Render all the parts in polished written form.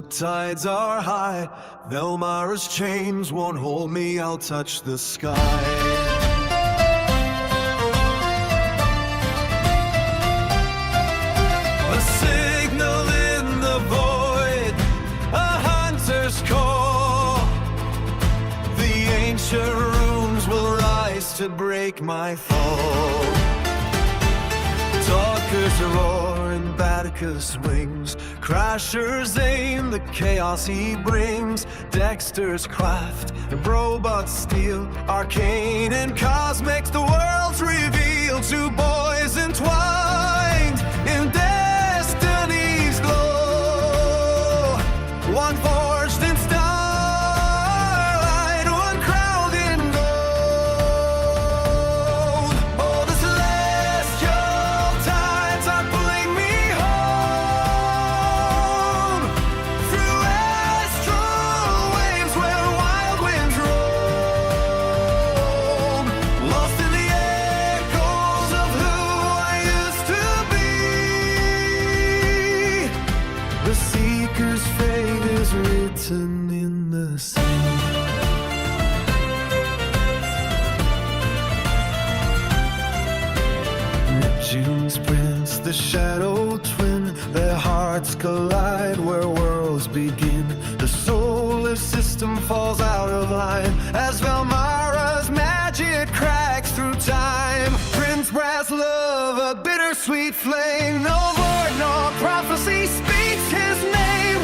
the tides are high. Velmara's chains won't hold me, I'll touch the sky. A signal in the void, a hunter's call. The ancient runes will rise to break my fall. Talkers roar in Batica's wings, Crasher's aim, the chaos he brings. Dexter's craft, and robot's steel, arcane and cosmic, the world's revealed. Two boys entwined in destiny's glow, one forged in starlight, one crowned in gold. Oh, the celestial tides are pulling me home through astral waves where wild winds roam, lost in the echoes of who I used to be. The seeker's fate is written in the sand. Neptune's prince, the shadow twin, their hearts collide where worlds begin. The solar system falls out of line as Velmara's magic cracks through time. Prince Brass love, a bittersweet flame, no void nor prophecy speaks his name.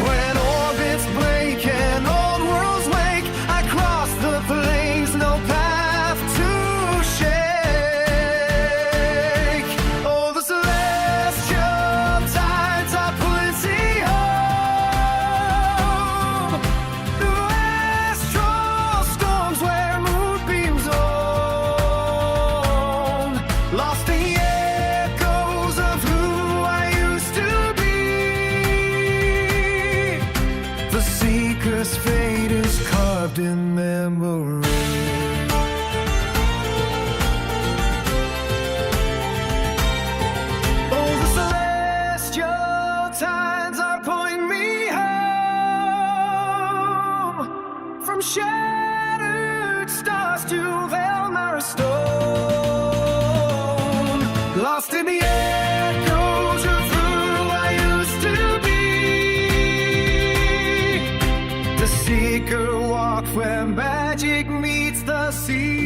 When orbits break and old worlds wake, I cross the plains, no path to shake. Oh, the celestial tides are pulling me home through astral storms where moonbeams own, lost in the echoes of who I used to be. The seeker's fate is carved in memory. Oh, the celestial tides are pulling me home from shattered stars to Velmara stone, lost in the echoes of who I used to be. The seeker walked where magic meets the sea.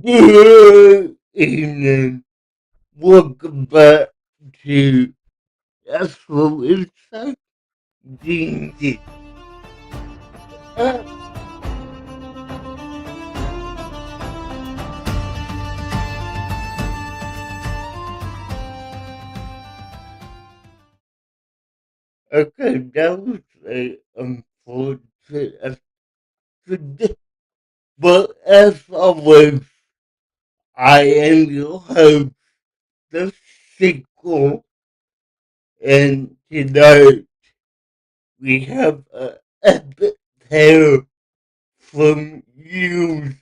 Good evening. Welcome back to Astral Insight D&D. Okay, that was a unfortunate accident, but as always, I am your host, the sequel, and tonight we have an epic tale from you,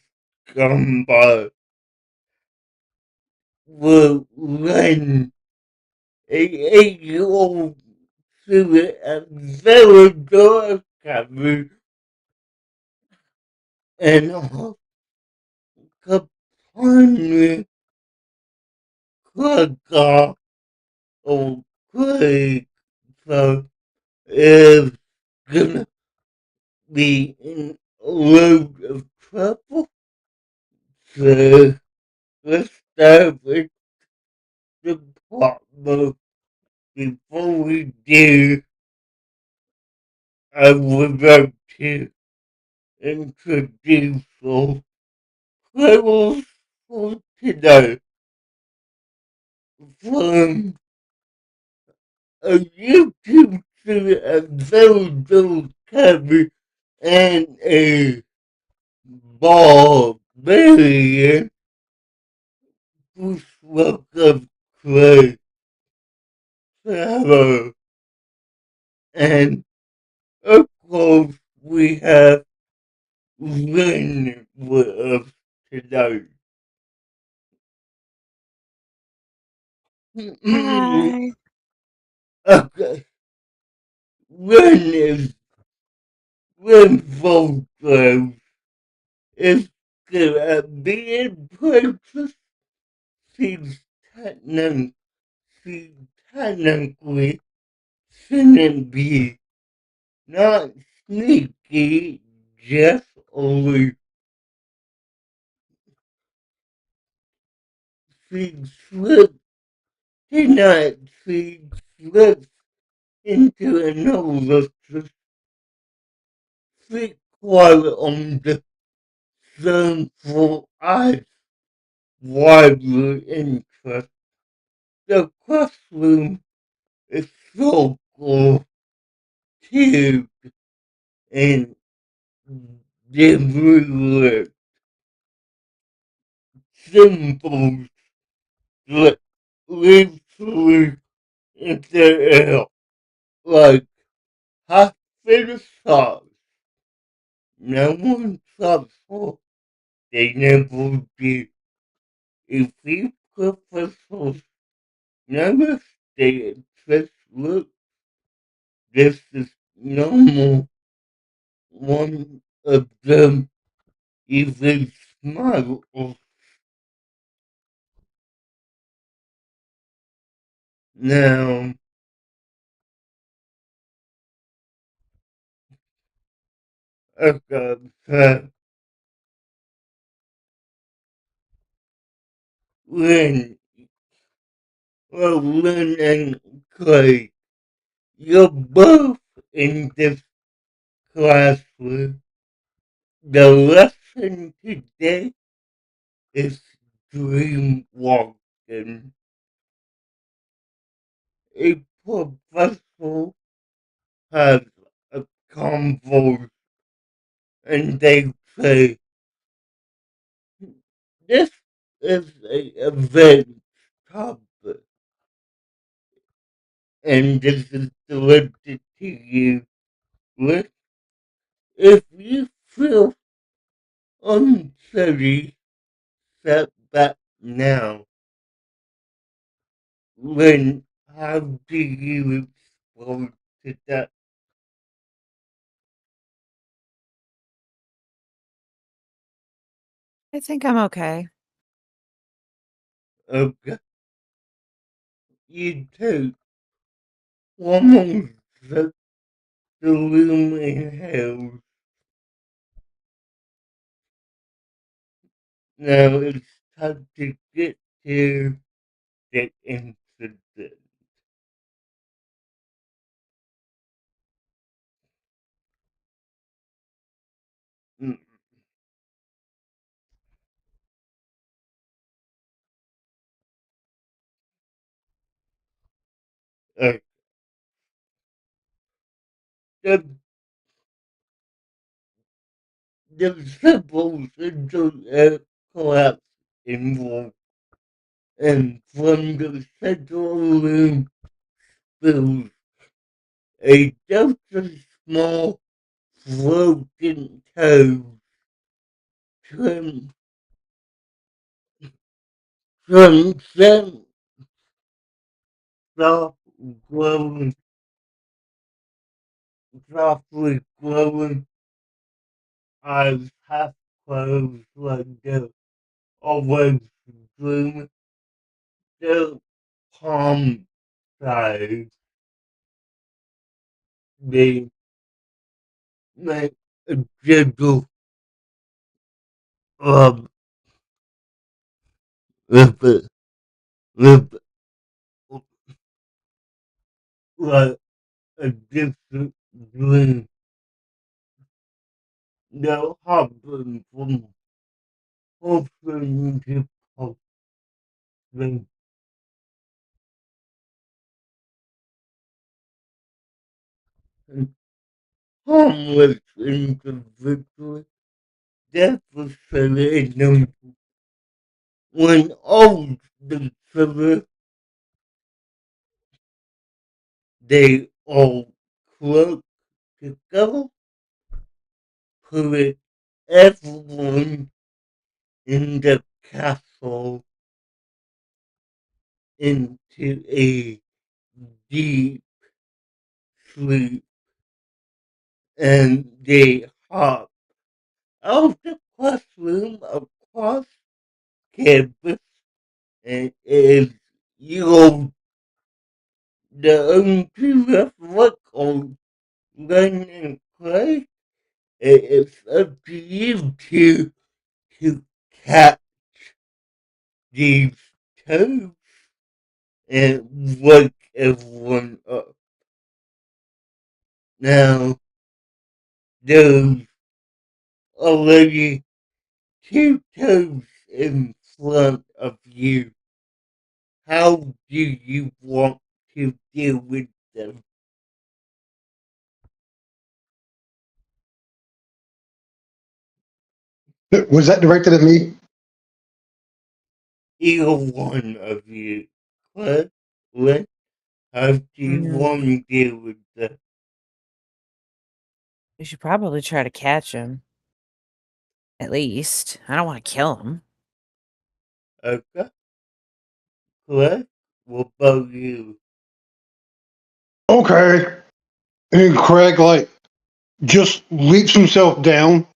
Scum. Will run a 8-year-old through a very dark cabin and a completely crack of Craig, so is gonna be in a load of trouble. So let's start with the plot book. Before we do, I would like to introduce our players for today from a YouTube to a very dull cabin and a barbarian. Please welcome Craig, Sarah, and Of course, we have Lynn with us today. Hi. Okay, Lynn is Lynn Volgrove is good at being places she's technically, she technically shouldn't be. Not sneaky, just always she slipped, did not she slipped into another street while on the same for eyes wider interest. The classroom is so cool, cute, and dimly symbols that live through in the air like half finished stars. No one stops for they never did. If we professors never stay at first look, this is normal. One of them even smile. Now, okay, Lynn, Lynn and Clay, you're both in this classroom. The lesson today is dream walking. A professor has a convo and they say, this is a event topic and this is directed to you. Look, if you feel unsteady, step back now. When how do you respond to that? I think I'm okay. Okay, you take one more step the room inhales. Now it's time to get to the incident. Mm, uh, the, the symbols into a collapse involved, and from the central room spills a just a small broken toe trim from some soft glowing, softly glowing eyes half closed like they're always dreaming. Their palm size, they make a gentle rub with it, with like a distant dream. They're hopping from pulsing to pulsing, and harmless individually devastated them when all the children they all cloak to go put everyone in the castle into a deep sleep, and they hop out of the classroom across campus, and as you the only left record run and play, it's up to you to catch these toads and wake everyone up. Now, there's already two toads in front of you. How do you want to deal with them? Was that directed at me? Either one of you. What? What? How do you Mm, want to deal with them? we should probably try to catch him. At least. I don't want to kill him. Okay? What? What about you? Okay. And Craig just leaps himself down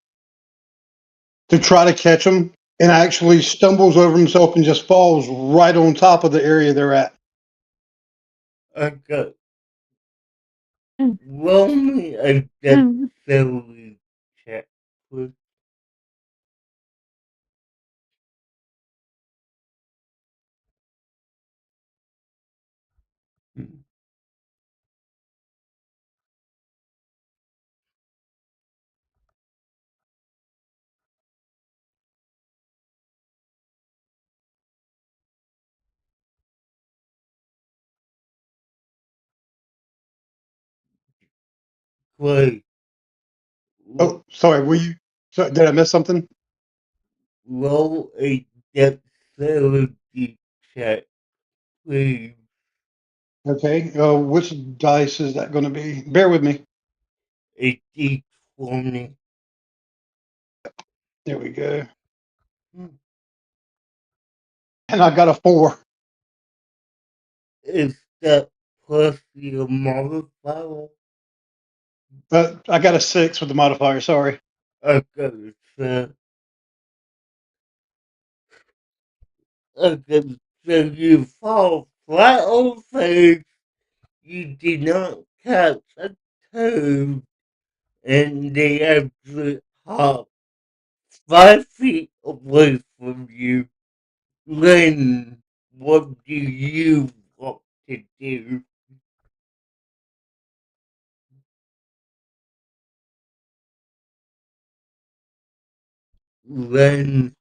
to try to catch him and actually stumbles over himself and just falls right on top of the area they're at. Okay. Mm, Roll me a mm. dexterity check, please. Clay, Oh, sorry. Were you? So, did I miss something? roll a dexterity check, please. Okay. Which dice is that going to be? Bear with me. A d20. There we go. Hmm. And I got a 4. Is that plus your modifier? I got a 6 with the modifier. Sorry. Okay, so, okay, so you fall flat on face. You did not catch a toad, and they actually hop 5 feet away from you. Then, what do you want to do? Then,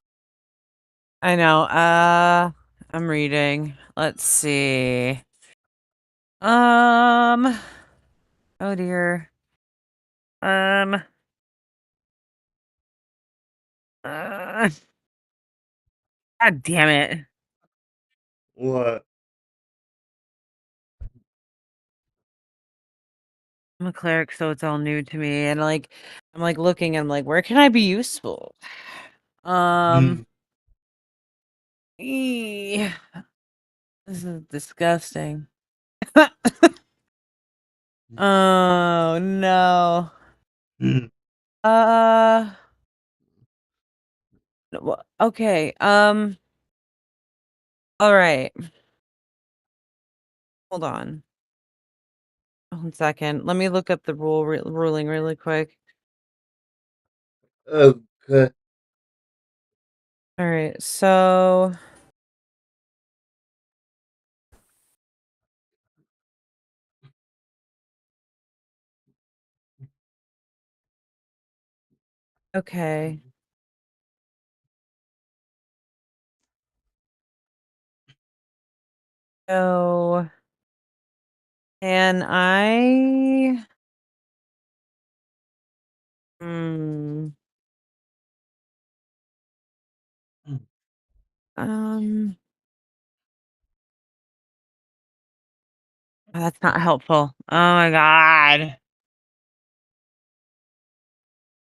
I know. I'm reading. Let's see. Um. Oh dear. Um. Uh, God damn it. what? I'm a cleric, so it's all new to me, and I'm looking. I'm like, where can I be useful? Um. Hmm, This is disgusting. Oh no. hmm, Uh. Okay. All right. Hold on. 1 second. Let me look up the ruling really quick. okay. All right. So, okay. So, can I? Hmm. Um. That's not helpful. Oh my god.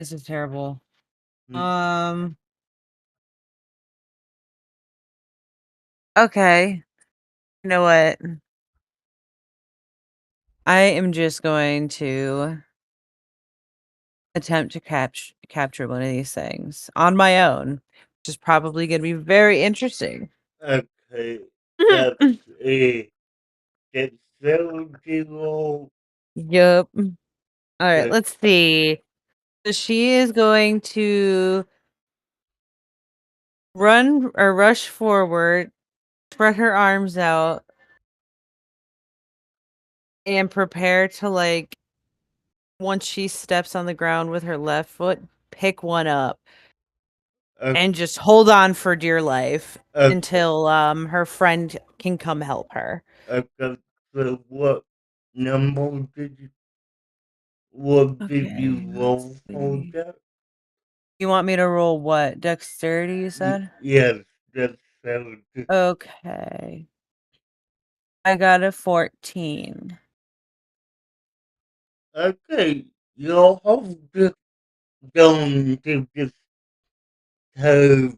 This is terrible. Mm. Okay. You know what? I am just going to attempt to capture one of these things on my own, which is probably going to be very interesting. Okay, that's a dexterity roll. Yup. All right, Okay, let's see. So she is going to run or rush forward, spread her arms out, and prepare to like once she steps on the ground with her left foot, pick one up okay, and just hold on for dear life okay, until her friend can come help her. okay. So number what did Okay, you let's roll for see. that? You want me to roll what? Dexterity, you said? Yes, that's sounds Okay. I got a 14. okay. You'll have to go into this code Oh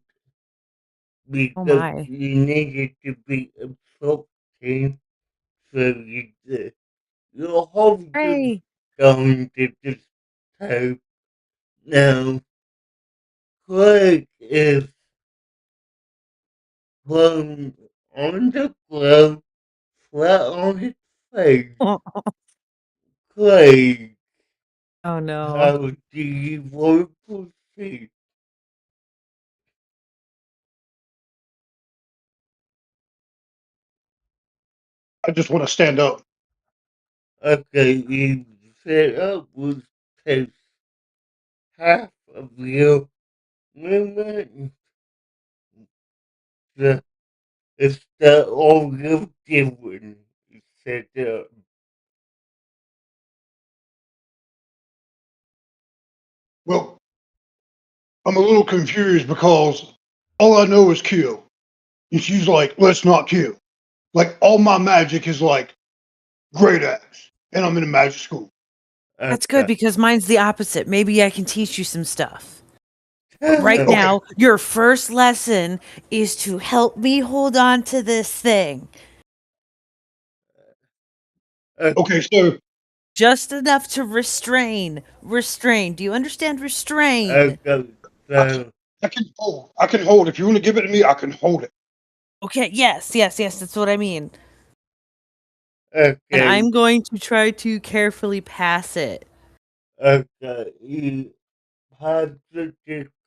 because my. you needed to be absorptive, so you'll have to Hey. go into this code. Now, Craig is prone on the ground, flat on his face. Craig, Oh no. how do you want to proceed? I just want to stand up. Okay, you set up with takes half of your movement. The, it's the all you're doing. Set up. Well, I'm a little confused because all I know is kill. And she's like, let's not kill. Like, all my magic is like great axe. And I'm in a magic school. That's good Okay. because mine's the opposite. Maybe I can teach you some stuff. Right Okay. now, your first lesson is to help me hold on to this thing. Okay. Okay, so Just enough to restrain. Restrain. Do you understand restrain? Okay. I can, So, I can hold. I can hold. If you want to give it to me, I can hold it. Okay, yes, yes, yes, that's what I mean. And okay. I'm going to try to carefully pass it. Okay. You have to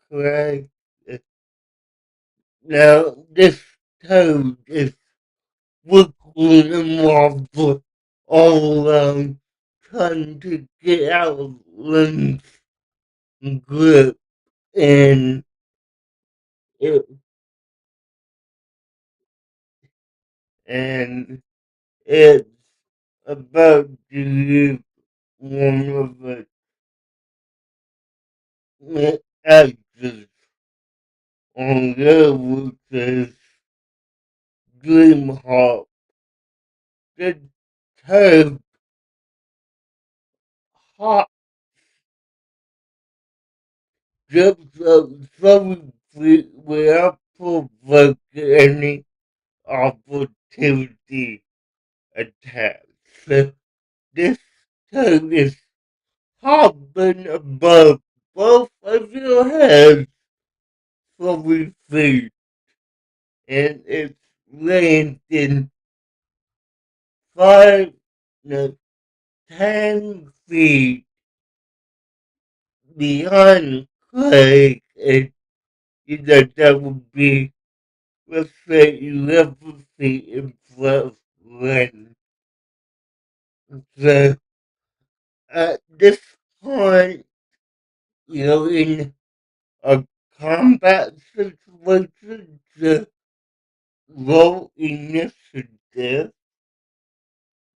correct. Now, this toad is wiggling and wobbling all around, trying to get out of Lynn's grip, and it, and it's about to use one of its axes on the which is Dream Hawk. The toad hot jumps up so without provoking any opportunity attacks. This toad is hopping above both of your heads for feet, and it's landing 5, no, 10 feet behind Craig, and that would be, let's say, 11 feet in front of Ren. So, at this point, you're in a combat situation to roll initiative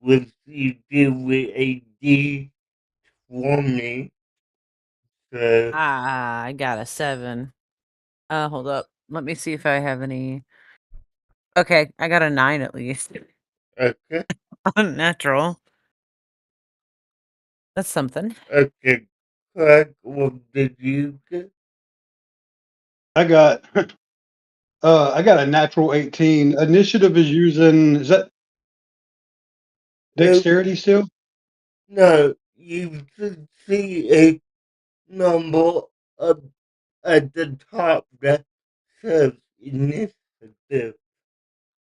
with you do with a D20. So, Ah, I got a 7. Hold up. Let me see if I have any. Okay, I got a 9 at least. okay, Unnatural. That's something. okay, Craig, what did you get? I got I got a natural 18. Initiative is using, is that If, dexterity still? no, you should see a number up at the top that says initiative.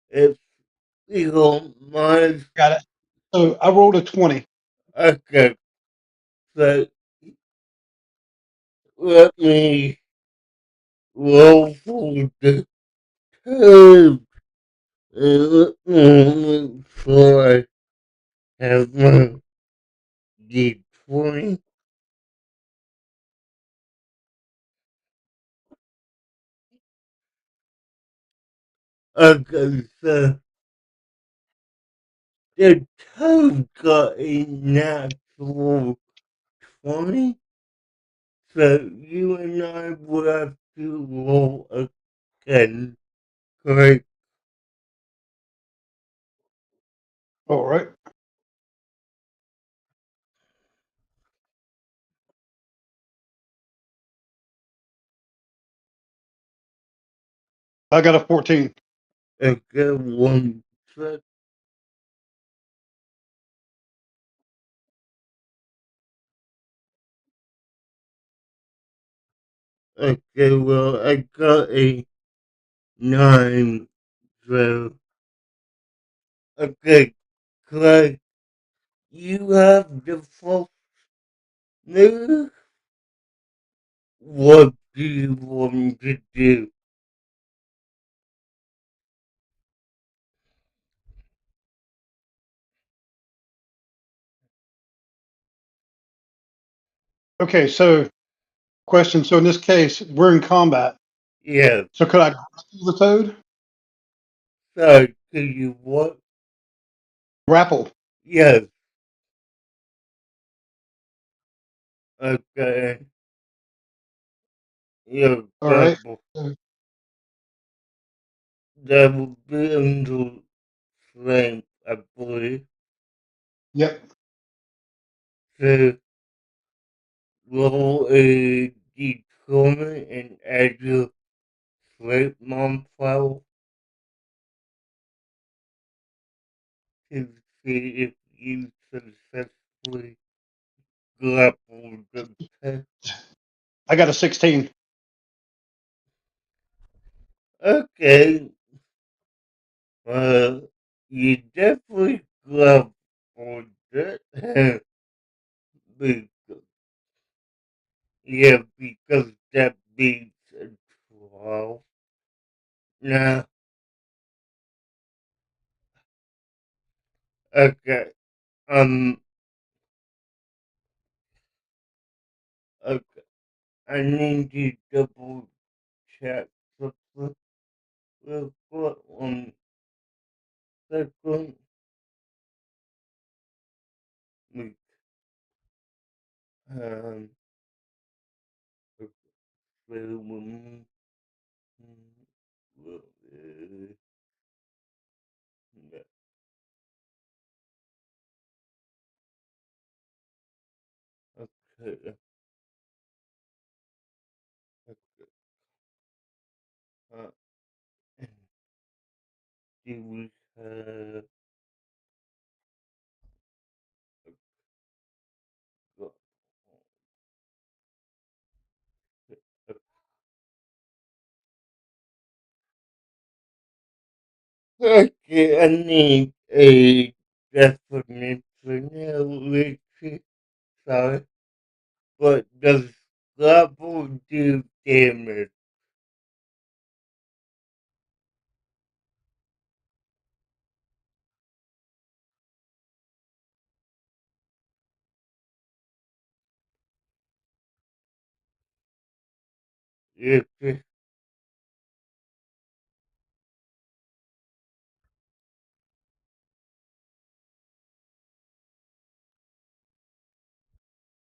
If you don't mind, Got it. So I rolled a 20. okay, so let me roll for the code. Before I have my D20. Okay, so the toad got a natural 20, so you and I will have to roll again, correct? All right. I got a 14. Okay, one sec. Okay, well, I got a 9, so, okay, Craig, you have the first move. What do you want to do? Okay, so question. So in this case, we're in combat. Yes, So could I grapple the toad? so do you what? Grapple. Yes, okay, yeah, All right. double. That would be under strength, I believe. Yep. So roll a d20 and add your strength modifier to see if you successfully grapple the pest. I got a 16. Okay, you definitely grappled it. because, yeah, because that beats a 12. Now, okay, um, okay, I need to double check something real quick. 1 second. We, um, okay, okay, okay, uh, do we have, uh, okay, I need a definition here, Richie. Sorry, but does grapple do damage? If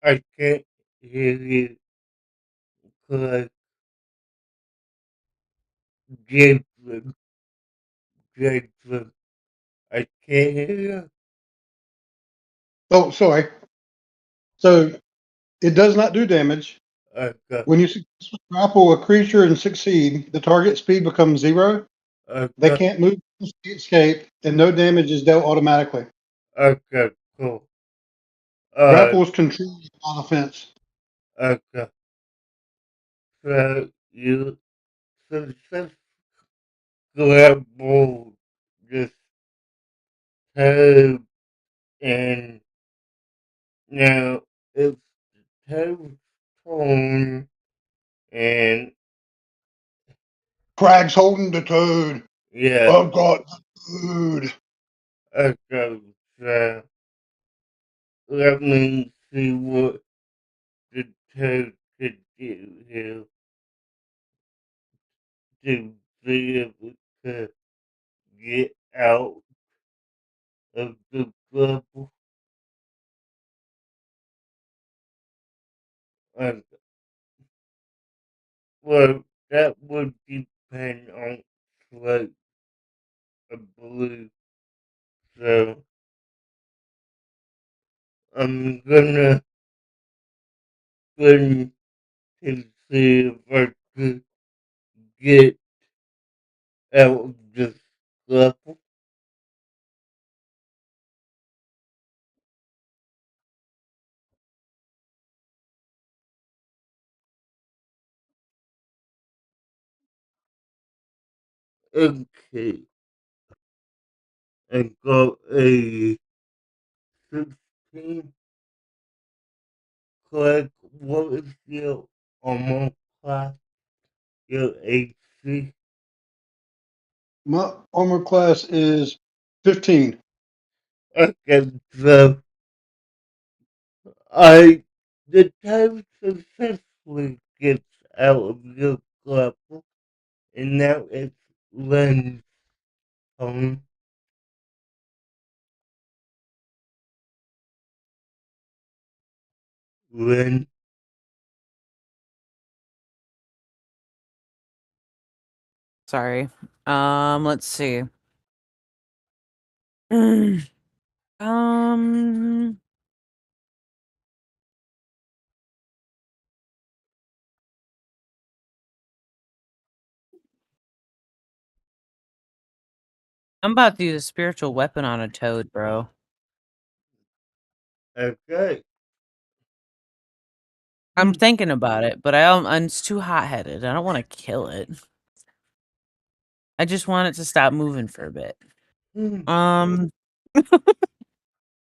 I can't hear you correct, Jason, Jason, I can't hear you. Oh, sorry. So It does not do damage. Okay. When you grapple a creature and succeed, the target speed becomes 0. They Okay. can't move, escape, and no damage is dealt automatically. Okay. Cool. Grapple is controlled on offense. Okay. So you successfully grappled this toad, and now it's toad's turn, and Crag's holding the toad. yeah. I've got the toad. Okay. So let me see what the toad could do here to be able to get out of the bubble. Okay. Well, that would depend on slope, I believe. So I'm gonna going to see if I could get out of this level. Okay, I got a 16. Click. What is your armor class? Your AC? My armor class is 15. Okay, so I the time successfully gets out of your grapple, and now it's Len's turn. Len, Sorry. Let's see. Mm, Um, I'm about to use a spiritual weapon on a toad, bro. okay. I'm thinking about it, but it's too hot-headed. I don't want to kill it. I just want it to stop moving for a bit. Hmm. Um,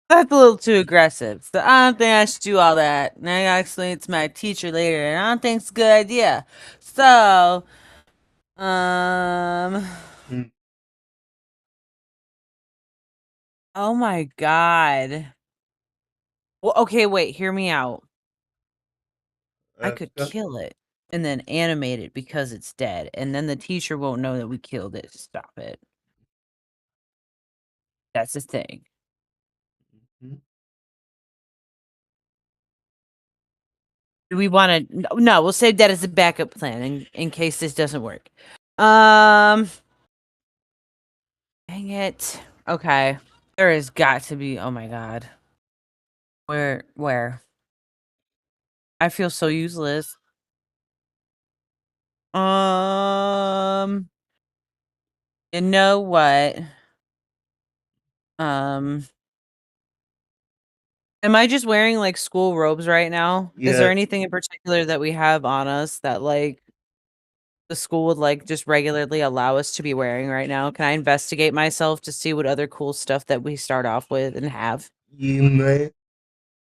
that's a little too aggressive. So I don't think I should do all that. And I gotta explain it to my teacher later, and I don't think it's a good idea. So, um, Hmm. oh my god. Well, okay, wait, hear me out. I could Okay. kill it and then animate it because it's dead, and then the teacher won't know that we killed it to stop it. That's the thing. Hmm. Do we want to? No, we'll save that as a backup plan in case this doesn't work. Um, dang it. Okay, there has got to be. Oh my god, where? I feel so useless. Um, you know what? Um, am I just wearing like school robes right now? Is there Yes, anything in particular that we have on us that like the school would like just regularly allow us to be wearing right now? Can I investigate myself to see what other cool stuff that we start off with and have? you may.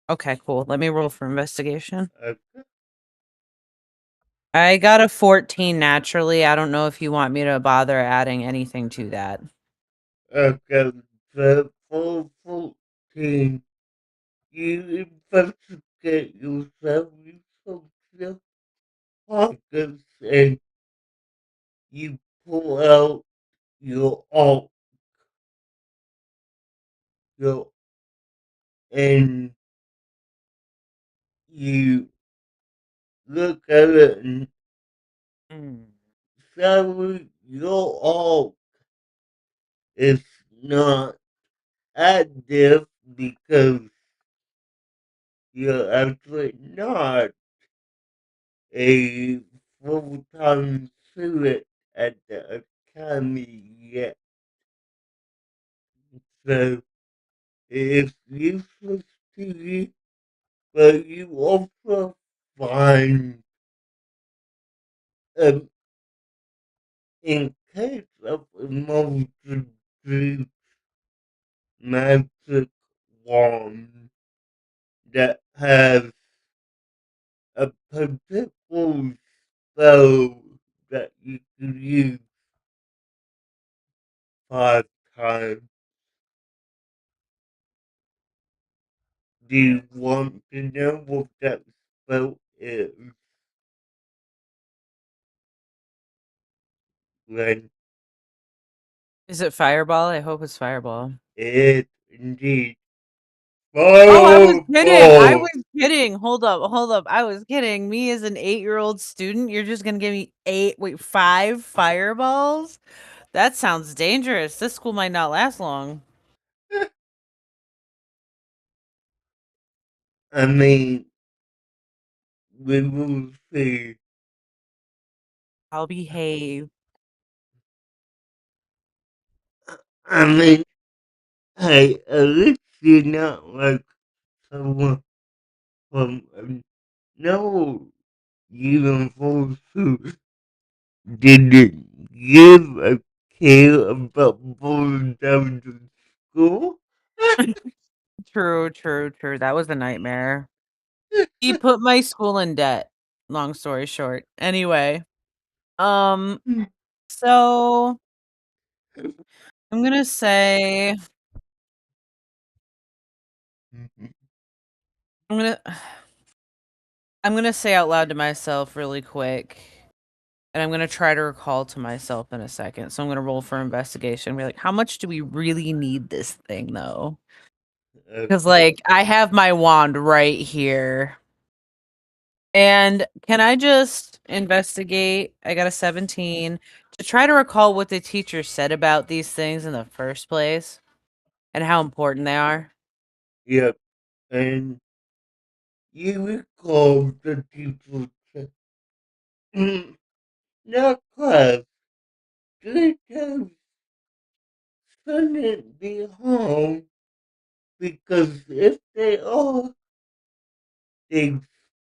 Okay, cool. Let me roll for investigation. Okay. I got a 14 naturally. I don't know if you want me to bother adding anything to that. Okay. So for 14, you investigate yourself, you social focus, and you pull out your alt, your, and you look at it and Mm. so your alt is not active because you're actually not a full-time student at the academy yet. So it's useless to you, but you also find, um, in case of emergency magic wand that has a particular spell that you can use 5 times. Do you want to know what that spell is? When Is it Fireball? I hope it's Fireball. it indeed Oh, I was kidding. I fireball. was kidding. Hold up, hold up. I was kidding. Me as an 8-year-old student, you're just gonna give me 5 fireballs? That sounds dangerous. This school might not last long. I mean, we will see. I'll behave. I mean, hey, at least you're not like someone from no universe who didn't give a care about going down to school. True, true, true. That was a nightmare. He put my school in debt. Long story short. Anyway, um, so I'm gonna say I'm gonna I'm gonna say out loud to myself really quick, and I'm gonna try to recall to myself in a second. So I'm gonna roll for investigation. Be like, how much do we really need this thing though? Because like I have my wand right here. And can I just investigate? I got a 17 to try to recall what the teacher said about these things in the first place and how important they are. Yep, and you recall the people said, now class, Draco shouldn't be home because if they are, they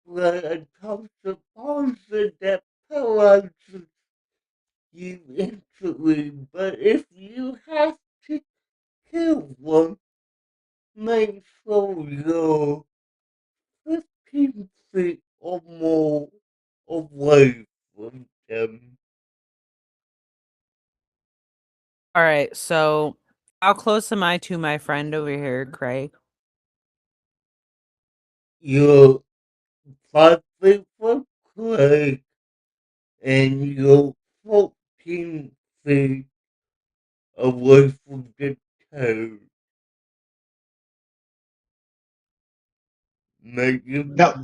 spread a toxic poison that paralyzes you instantly. But if you have to kill one, make sure you're 15 feet or more away from them. All right, so how close am I to my friend over here, Craig? You're 5 feet from Craig and you're 14 feet away from the toad. Make you, Now,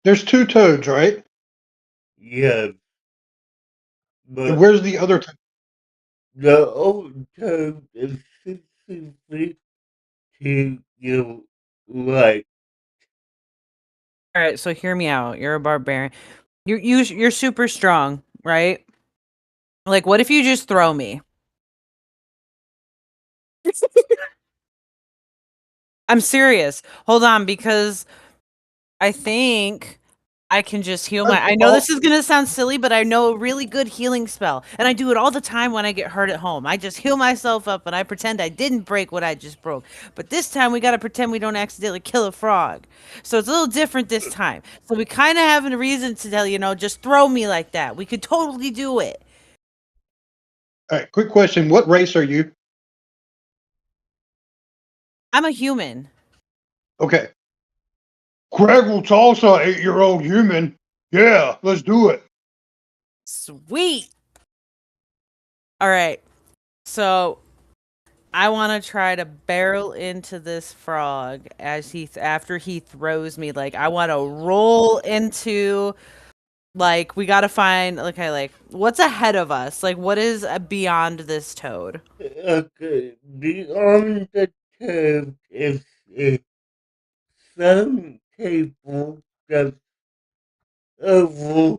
there's two toads, right? yes, And but where's the other toad? the old toad is 60 feet to your right. All right, so hear me out. You're a barbarian. You're super strong, right? Like, what if you just throw me? I'm serious. Hold on, because I think I can just heal my. I know All, this is gonna sound silly, but I know a really good healing spell, and I do it all the time when I get hurt at home. I just heal myself up, and I pretend I didn't break what I just broke. But this time, we gotta pretend we don't accidentally kill a frog. So it's a little different this time. So we kind of have a reason to tell just throw me like that. We could totally do it. right, quick question. What race are you? I'm a human. Okay. Greg will toss an 8-year-old human. Yeah, let's do it. Sweet. All right. So I want to try to barrel into this frog as after he throws me. Like I want to roll into. Like we got to find. Okay, like what's ahead of us? Like what is beyond this toad? Okay, beyond the toad is a some people just over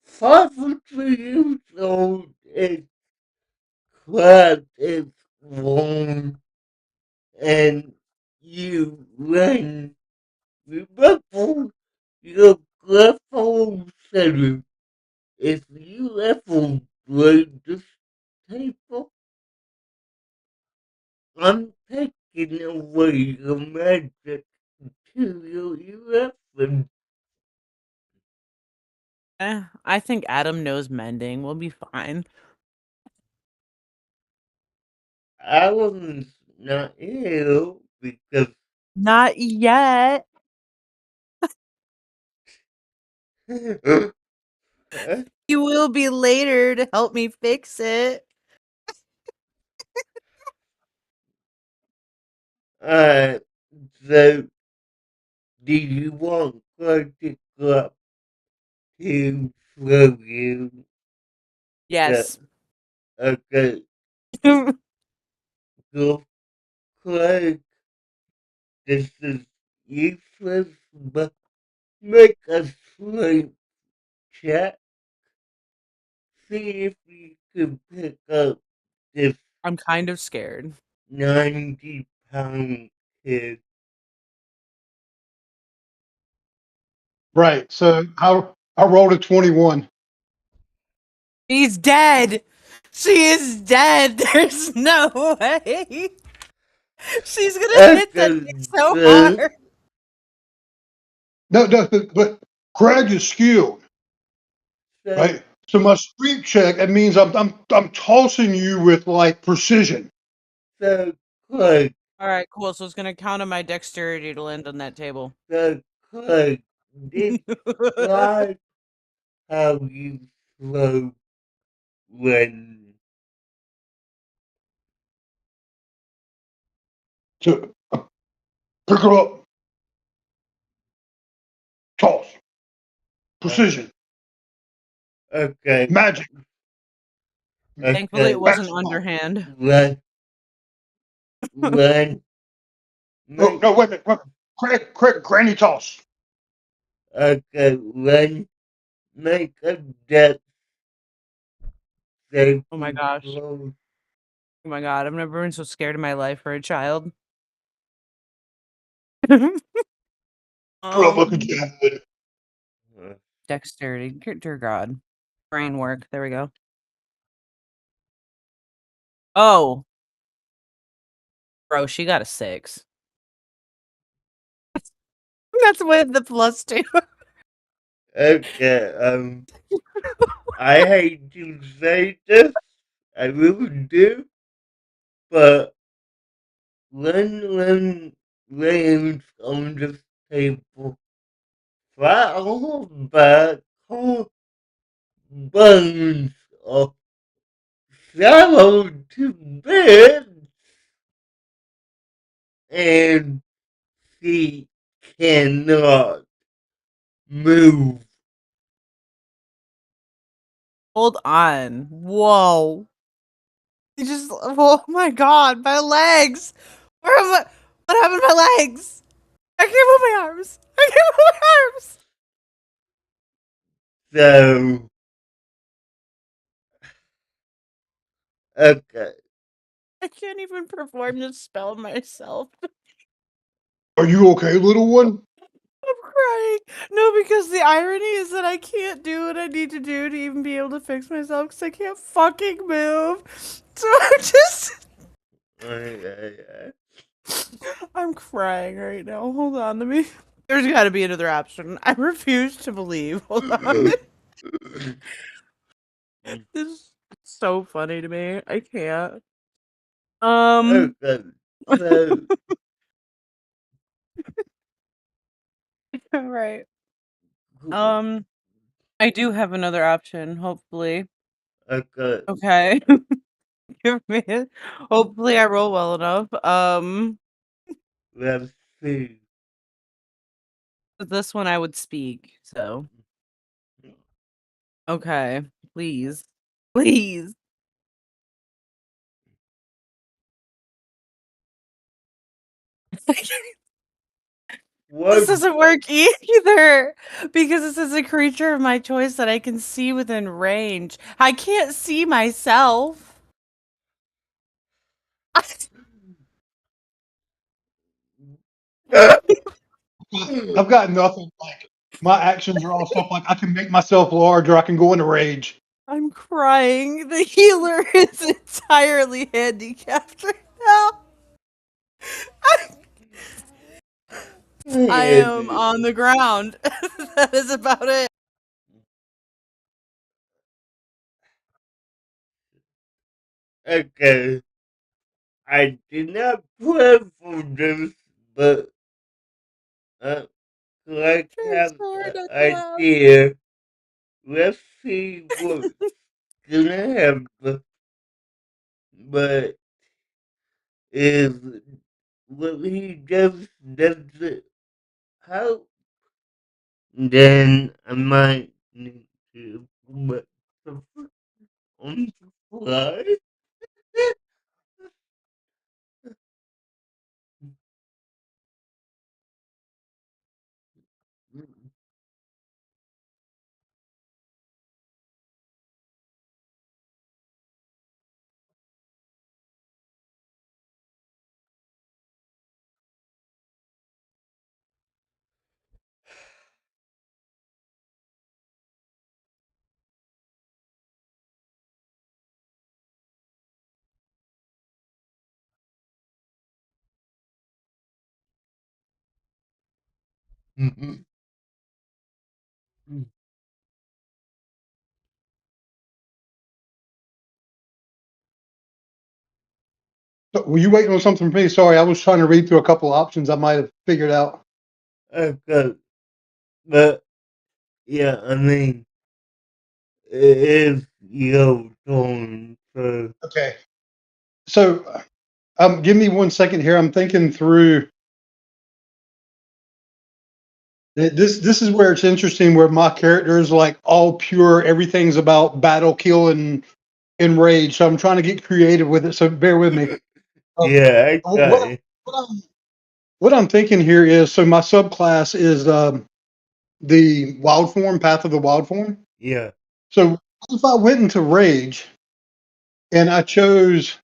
5 years old and clapped its wrong and you run. Remember your grandfather said if you ever break this table, I'm taking away your magic to your 11. I think Adam knows mending. We'll be fine. Alan's not ill because Not yet. You will be later to help me fix it. uh, so do you want Particle to throw you? Yes. Okay, go Craig. This is useless, but make a strength check. See if you can pick up this I'm kind of scared. 90-pound kid. Right. So I rolled a 21. He's dead. She is dead. There's no way. She's gonna hit that thing so Okay, hard. No, no, but Craig is skilled, so, right? So my street check, it means I'm tossing you with like precision. so, Craig, All right, cool. So it's gonna count on my dexterity to land on that table. so, Craig, describe how you throw when, So pick her up, toss, uh, precision, okay, magic, Thankfully, okay, it wasn't basketball. underhand. run, Oh make, no, wait a minute. Craig, granny toss. okay, run, make a death Oh my saving gosh. throw. Oh my god. I've never been so scared in my life for a child. Bro, look at um, you. Uh, dexterity. Dear God. Brain work. There we go. Oh, bro, she got a 6. That's with the +2. Okay, I hate to say this, I really do, but Len lands on the table, flat on her back, her bones are swallowed to bits, and she cannot move. Hold on. Whoa. You just oh my god, my legs. Where am I? What happened to my legs? I can't move my arms. I can't move my arms. So, okay, I can't even perform this spell myself. Are you okay, little one? I'm crying. No, because the irony is that I can't do what I need to do to even be able to fix myself because I can't fucking move. So I'm just. I, I'm crying right now. Hold on, let me. There's got to be another option. I refuse to believe. Hold on. This is so funny to me. I can't. Um. okay, so, All right. Um. I do have another option. Hopefully. okay, Okay. Give me. Hopefully, I roll well enough. let's see. This one I would speak. So. Okay. Please. Please. This What? doesn't work either because this is a creature of my choice that I can see within range. I can't see myself. I've got nothing. Like my actions are all stuff like I can make myself large or I can go into rage. I'm crying. The healer is entirely handicapped right now. I am on the ground. That is about it. Okay. I did not plan for this, but I Thanks, have Lord, an out loud. idea. Let's see what's gonna happen. But is what he does it help? Then I might need to put some on the fly. So, were you waiting on something from me? Sorry, I was trying to read through a couple options I might have figured out. Okay, but yeah, I mean, it is your turn, so Okay. So, give me 1 second here. I'm thinking through. This is where it's interesting, where my character is like all pure. Everything's about battle, kill, and rage. So I'm trying to get creative with it. So bear with me. yeah, I got What, it. what I'm thinking here is, so my subclass is the wild form, path of the wild form. Yeah, So if I went into rage and I chose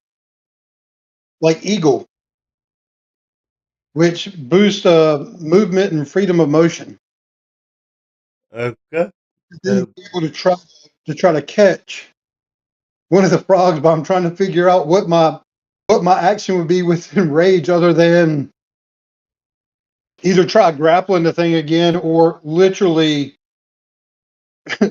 like eagle, which boosts movement and freedom of motion, okay. then So, be able to try to catch one of the frogs. But I'm trying to figure out what my action would be within rage, other than either try grappling the thing again or literally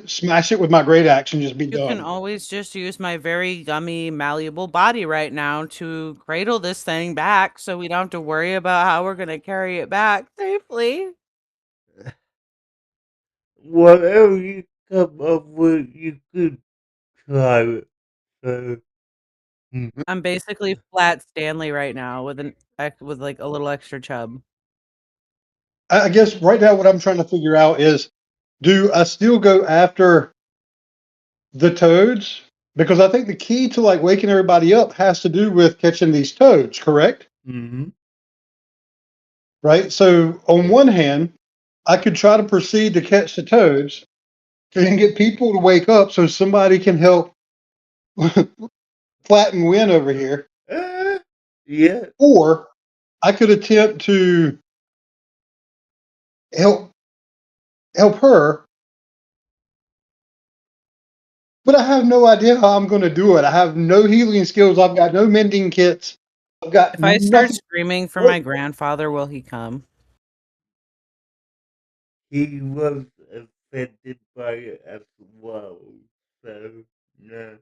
smash it with my great action, just be You can done. always just use my very gummy, malleable body right now to cradle this thing back so we don't have to worry about how we're going to carry it back safely. whatever you come up with, you could try it. So, I'm basically flat Stanley right now with with like a little extra chub. I guess right now what I'm trying to figure out is, do I still go after the toads? Because I think the key to like waking everybody up has to do with catching these toads, correct? mm-hmm. Right? So on Yeah. one hand, I could try to proceed to catch the toads and get people to wake up so somebody can help flatten Win over here. Yeah. Or I could attempt to help her, but I have no idea how I'm going to do it. I have no healing skills. I've got no mending kits. I've got If I start nothing. screaming for What? my grandfather, will he come? He was affected by it as well. So, no.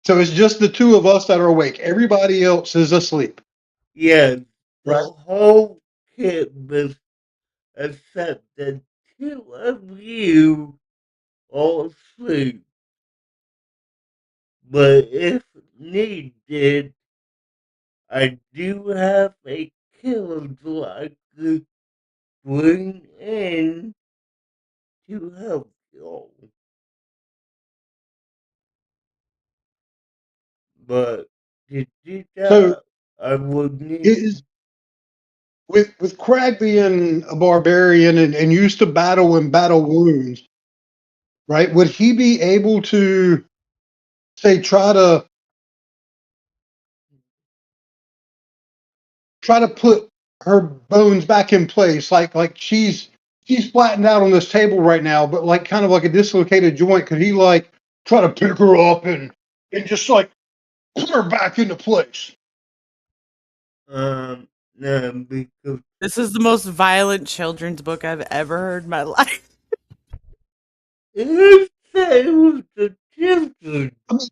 So it's just the two of us that are awake. Everybody else is asleep, Yeah, the right? whole kit was except the two of you all asleep. But if needed, I do have a killer I could bring in to help y'all. But to do So that, I would is need. with Crag being a barbarian and used to battle and battle wounds, right? Would he be able to say try to put her bones back in place, like she's flattened out on this table right now, but like kind of like a dislocated joint? Could he like try to pick her up and just like put her back into place? No, because This is the most violent children's book I've ever heard in my life. it was the children. I mean,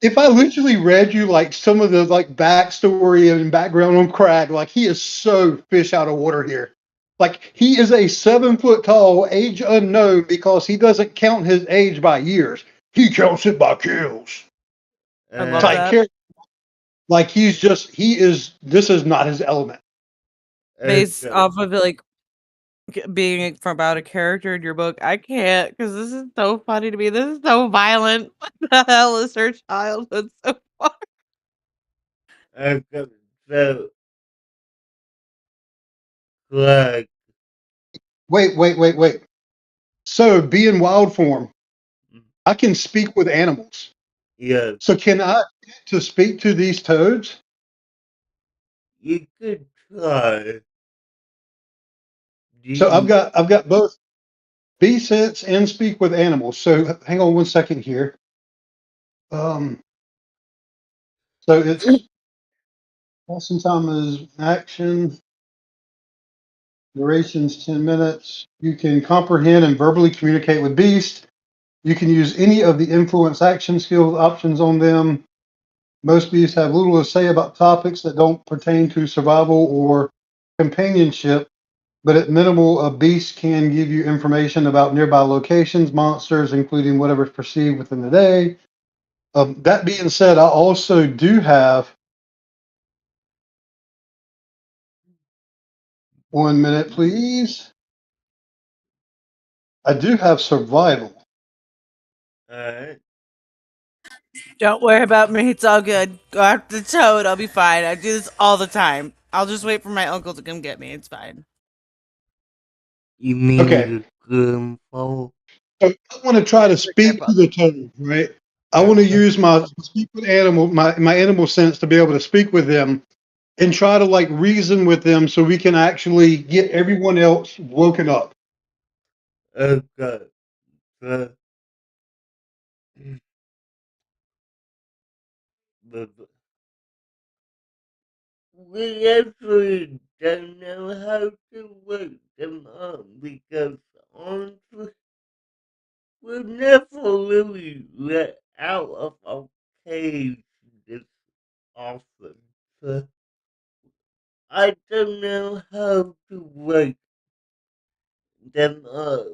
if I literally read you like some of the like backstory and background on Crag, like he is so fish out of water here. Like he is a 7 foot tall, age unknown, because he doesn't count his age by years. He counts it by kills. I love Uh, Type that. character. Like this is not his element. Based okay. off of like being from about a character in your book, I can't because this is so funny to me. This is so violent. What the hell is her childhood so far? Okay. So, like, Wait. So being wild form, I can speak with animals. yeah, So can I to speak to these toads? you could try. Do So you, I've got both be sense and speak with animals. So hang on one second here. Um, so it's passing time is action. Duration's 10 minutes. You can comprehend and verbally communicate with beast. You can use any of the influence action skills options on them. Most beasts have little to say about topics that don't pertain to survival or companionship, but at minimal, a beast can give you information about nearby locations, monsters, including whatever's perceived within the day. That being said, I also do have 1 minute, please. I do have survival. alright, Don't worry about me. It's all good. Go after the toad. I'll be fine. I do this all the time. I'll just wait for my uncle to come get me. It's fine. you mean Okay, the grandpa? so I want to try to Your speak grandpa. to the toad, right? I want to Okay, use my speak with animal, my animal sense to be able to speak with them and try to like reason with them so we can actually get everyone else woken up. okay, so, but we actually don't know how to wake them up because honestly, we're never really let out of our cage this often. So I don't know how to wake them up.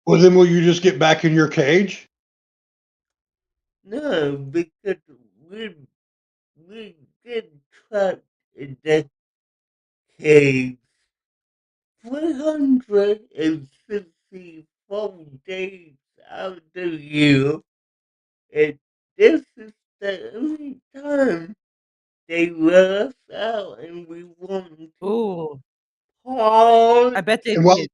Well, then will you just get back in your cage? No, because we we get trapped in the cage 364 days out of the year, and this is the only time they let us out, and we want to Ooh. pause. I bet they'd And while be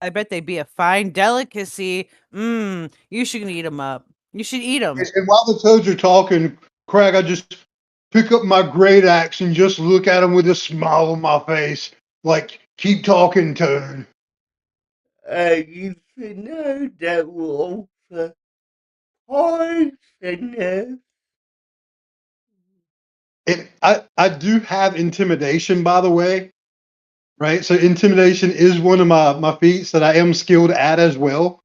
I bet they'd be a fine delicacy. Mmm. You should eat them up. You should eat them. and while the toads are talking, Craig, I just pick up my great axe and just look at him with a smile on my face, like keep talking, Toad. You should know that we're also poisonous. And I do have intimidation, by the way, right? So intimidation is one of my feats that I am skilled at as well.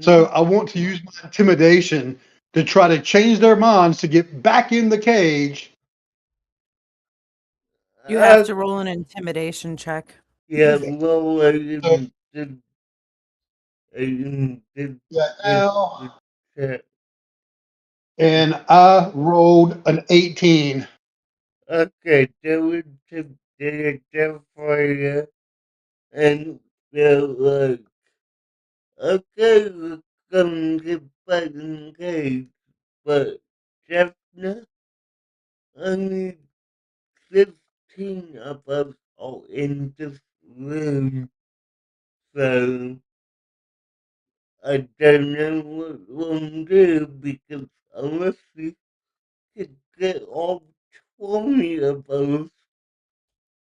So Mm, I want to use my intimidation to try to change their minds to get back in the cage. You have uh, to roll an intimidation check. yeah, Okay. lower So yeah, the now, chat. and I rolled an 18. Okay, do it to do it for you, and they're like, okay, we're gonna get back in the cage, but Jeff, I need 18 of us all in this room, so I don't know what we'll do because unless we could get all 20 of us,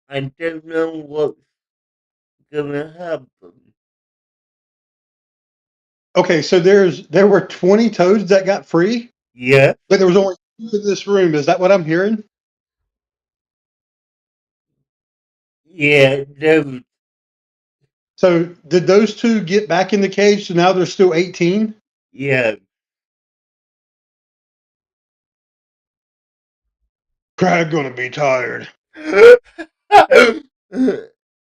I don't know what's gonna happen. Okay, so there were 20 toads that got free, Yeah, but there was only 2 in this room. Is that what I'm hearing? yeah, there, So did those 2 get back in the cage? So now there's still 18? yeah. Crag gonna be tired.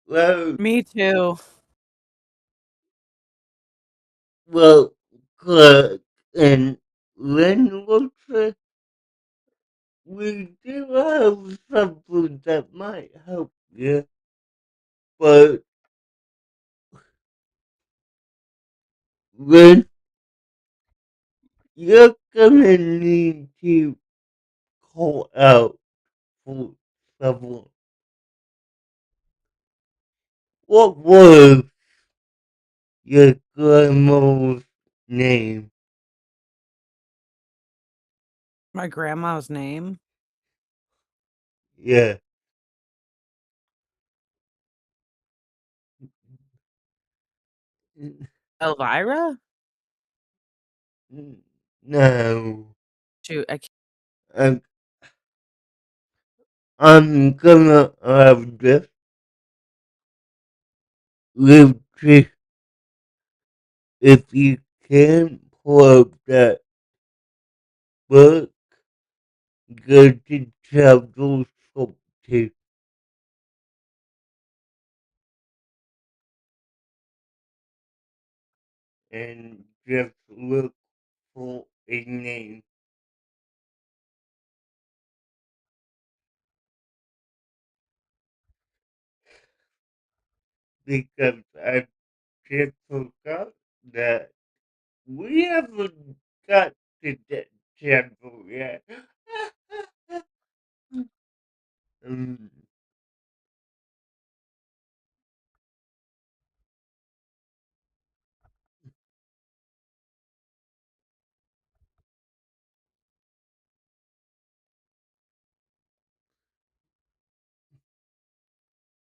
well, Me too. well, Clark and Lynn Wilson, we do have something that might help you, but Lynn, you're gonna need to call out for someone. What was your grandma's name? My grandma's name? Yeah. Elvira? No. Shoot, I can't. I'm, I'm gonna have this live trick if you can pull up that book, go to chapter something and just look for a name because I just forgot that we haven't got to that chapter yet. um,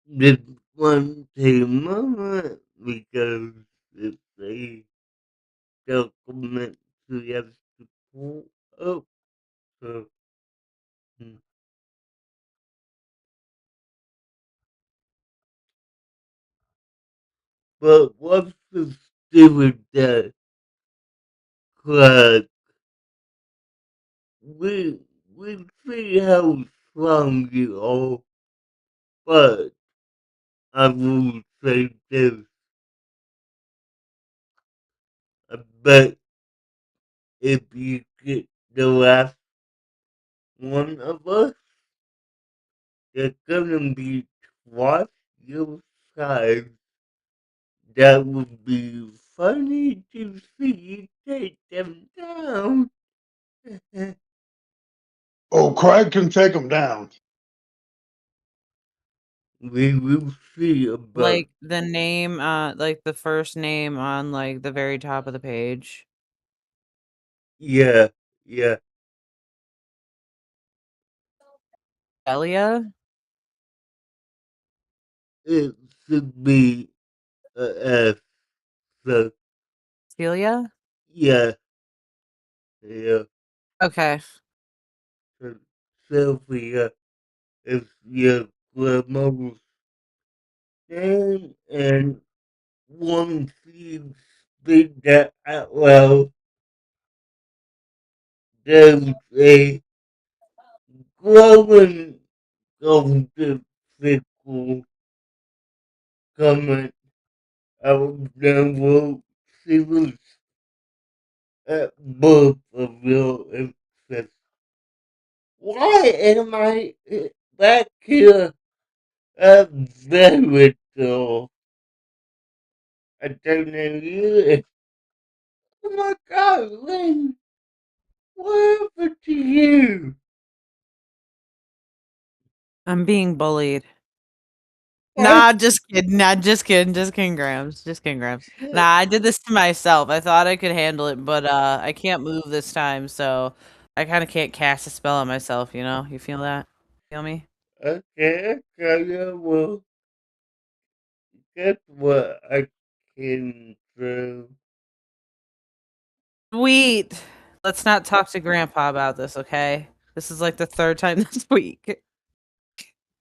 this one take a moment because it's a document we have to pull up. So, hmm. But what's the stupid that Clark? We we see how strong you are, but I will say this: I bet if you get the last one of us, they're gonna be twice your size. That would be funny to see you take them down. Oh, Crag can take them down. We will see about. Like the name, like the first name on like the very top of the page. Yeah, yeah. Elia? It should be a F. So Celia? yeah, yeah. Okay. So Sylvia is your grandmother's name, and once you speak that out loud, there's a glowing golden circle coming out the world. She was at birth of your existence. Why am I back here at Veritor? I don't know you. Oh my god, Lynn, what happened to you? I'm being bullied. What? Nah, just kidding. Nah, just kidding. Just kidding, Grams. Just kidding, Grams. Nah, I did this to myself. I thought I could handle it, but I can't move this time, so I kind of can't cast a spell on myself. You know? You feel that? Feel me? Okay, okay, well, guess what I can do? Sweet. Let's not talk to Grandpa about this, okay? This is like the third time this week,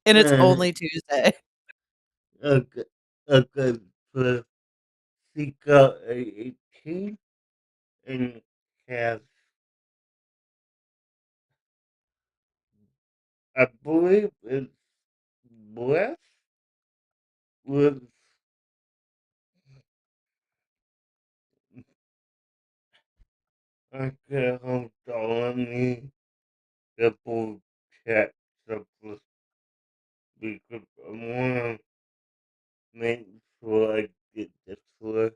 and it's Uh, only Tuesday. okay, okay, so seek out a team and cast, I believe it's Bless with, okay, hold on, let me double check something because I want to make sure I get this right.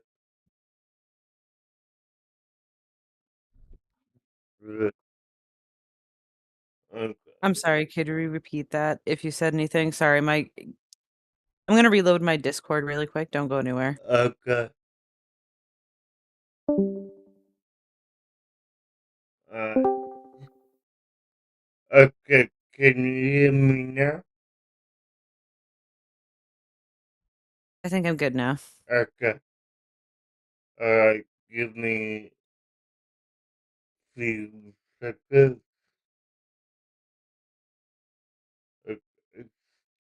Okay, I'm sorry, could you repeat that if you said anything? Sorry, I'm gonna reload my Discord really quick. Don't go anywhere. okay, uh, okay, can you hear me now? I think I'm good now. Okay, alright, give me few seconds. Okay,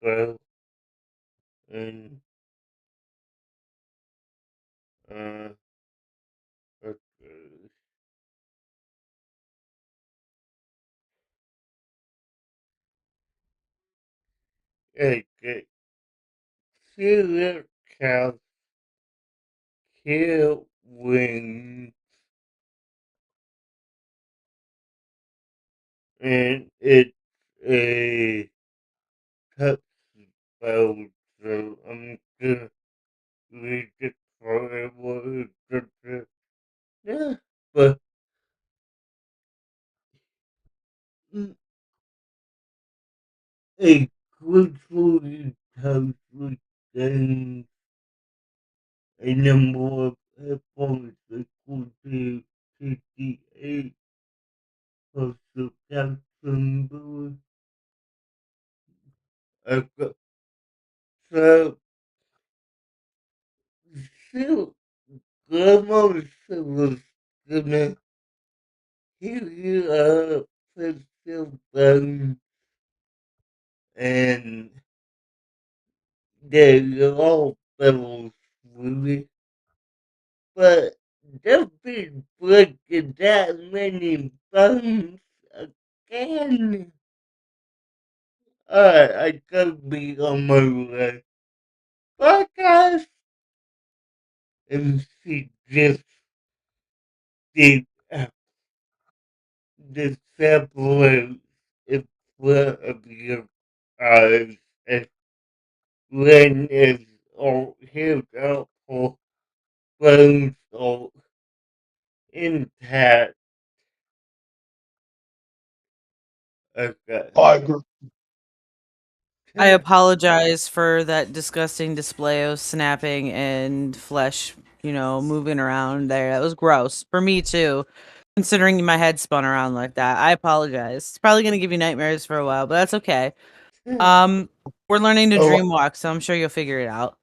so, and, uh, okay, okay, serial cast kill wings, and it's a touch spell, so I'm gonna read it for everyone. Yeah, but mm, a gratefully touch regains a number of hit points equal to 58 plus the captain boost. Okay, so still, Grandma was gonna heal you up, fix your bones, and they're all levels really. But don't be breaking that many bones again. Alright, I could be on my way. Bye, guys. And she just did the separate in front of your eyes and when is or his outful bones are intact. Okay. I agree. I apologize for that disgusting display of snapping and flesh, moving around there. That was gross for me too, considering my head spun around like that. I apologize. It's probably gonna give you nightmares for a while, but that's okay. Um, we're learning to Oh, dream walk, so I'm sure you'll figure it out.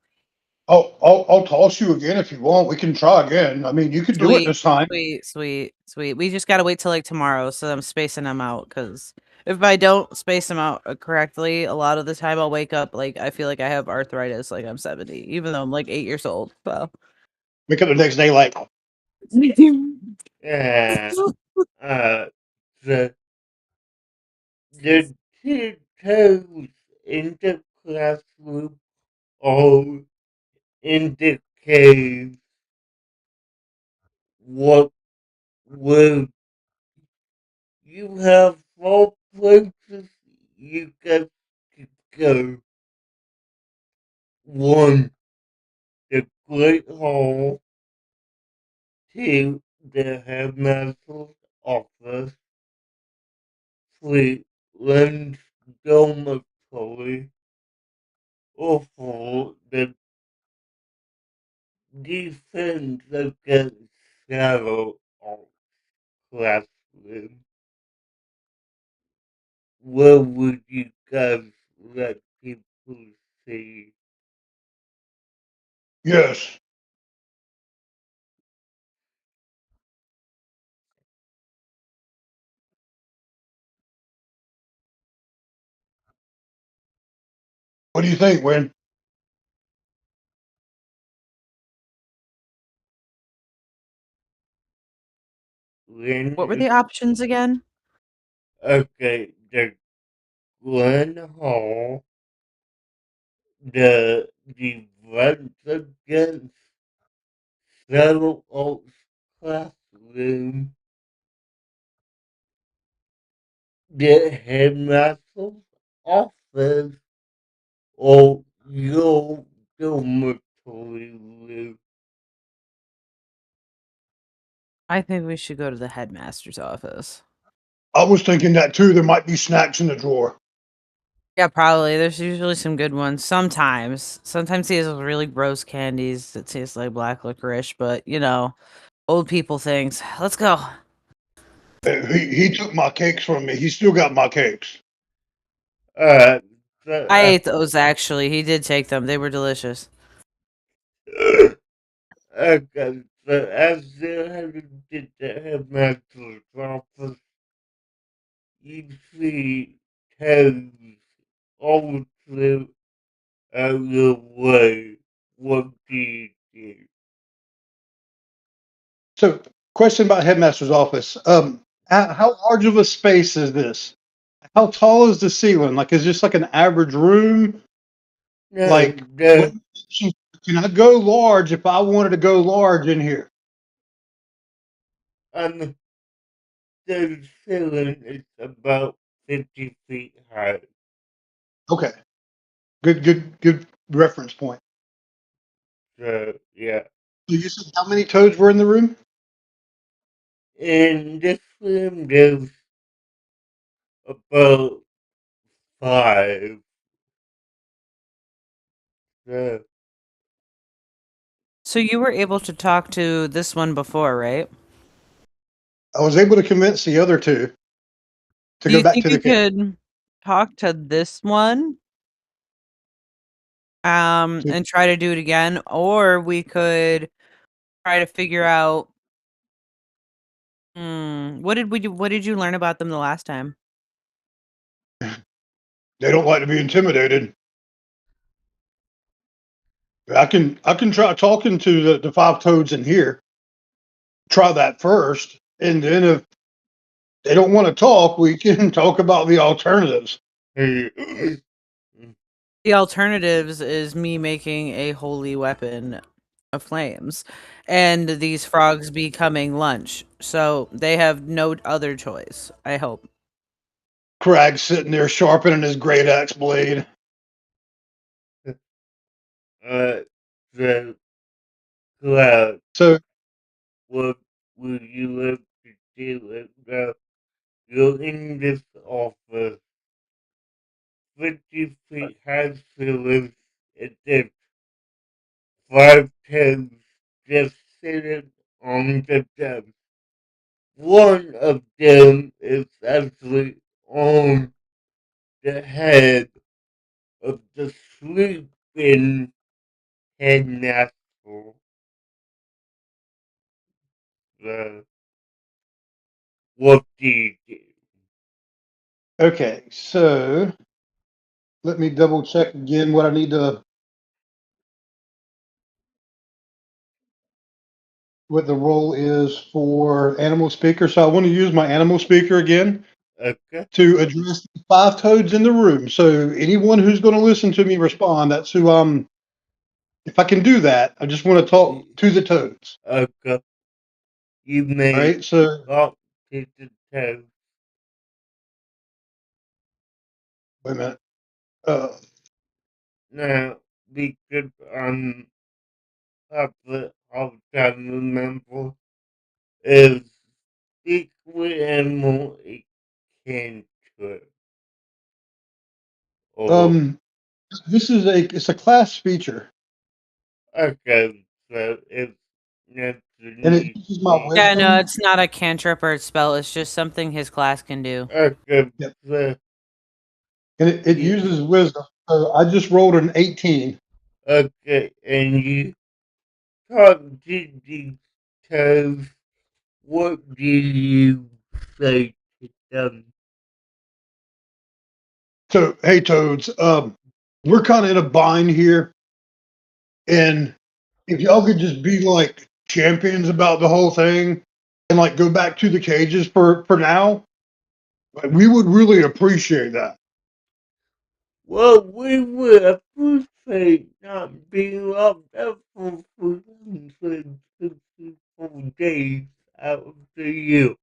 I'll toss you again if you want. We can try again. I mean, you could do it Sweet, this time. sweet, sweet, sweet. We just gotta wait till like tomorrow, so I'm spacing them out. Because if I don't space them out correctly, a lot of the time I'll wake up like I feel like I have arthritis, like I'm 70, even though I'm like 8 years old. So Wake up the next day like, Yeah. Uh, the, the two toes in the classroom or in the cave. What will you have 4 places you got to go? One, the Great Hall. Two, the headmaster's office. Three, Lynn's dormitory. equally awful the defense against shadow art classroom. Where would you guys let people see? Yes. What do you think, Win? When What were the options again? okay, the Glen Hall, the defense against shadow art classroom, the headmaster's office, or your dormitory room. I think we should go to the headmaster's office. I was thinking that too. There might be snacks in the drawer. Yeah, probably. There's usually some good ones. Sometimes he has really gross candies that taste like black licorice, but old people things. Let's go. He took my cakes from me. He still got my cakes. Uh, so, I ate those actually. He did take them. They were delicious. okay, so as you headed to the headmaster's office, you see toads all through your way. What do you do? So, question about headmaster's office. How large of a space is this? How tall is the ceiling? Like, is this like an average room? No, Like, what the, can I go large if I wanted to go large in here? um, the ceiling is about 50 feet high. Okay, good reference point. So, yeah. So you said how many toads were in the room? In this room, there's about 5. So, So you were able to talk to this one before, right? I was able to convince the other two to Do go you back think to the you cave. could talk to this one and try to do it again, or we could try to figure out what did you learn about them the last time? They don't like to be intimidated. I can try talking to the 5 toads in here. Try that first, and then if they don't want to talk, we can talk about the alternatives. The alternatives is me making a holy weapon of flames and these frogs becoming lunch. So they have no other choice, I hope. Crag's sitting there sharpening his great axe blade. uh, so, Cloud, So what would you like to do about you're in this office, 50 feet high ceilings, and then 5 tens just sitting on the desk. One of them is actually on the head of the sleeping headmaster. Uh, what do you do? okay, so let me double check again what I need to what the role is for animal speaker. So I want to use my animal speaker again Okay. to address the 5 toads in the room. So anyone who's going to listen to me respond, that's who if I can do that, I just want to talk to the toads. Okay. You All may right. So talk to the toad. wait a minute. Uh, Now, because I'm of the all-time remember is equal animal it can trip Or It's a class feature, okay, so it's not and it need uses my me. Yeah, no, wisdom. it's not a cantrip or a spell. It's just something his class can do. Okay, Yep. so And it you uses wisdom. So I just rolled an 18. okay, and you talk to these toes. What do you say to them? So hey Toads, we're kind of in a bind here, and if y'all could just be like champions about the whole thing and like go back to the cages for now, like, we would really appreciate that. Well, we would appreciate not being locked up for 364 days out of the year.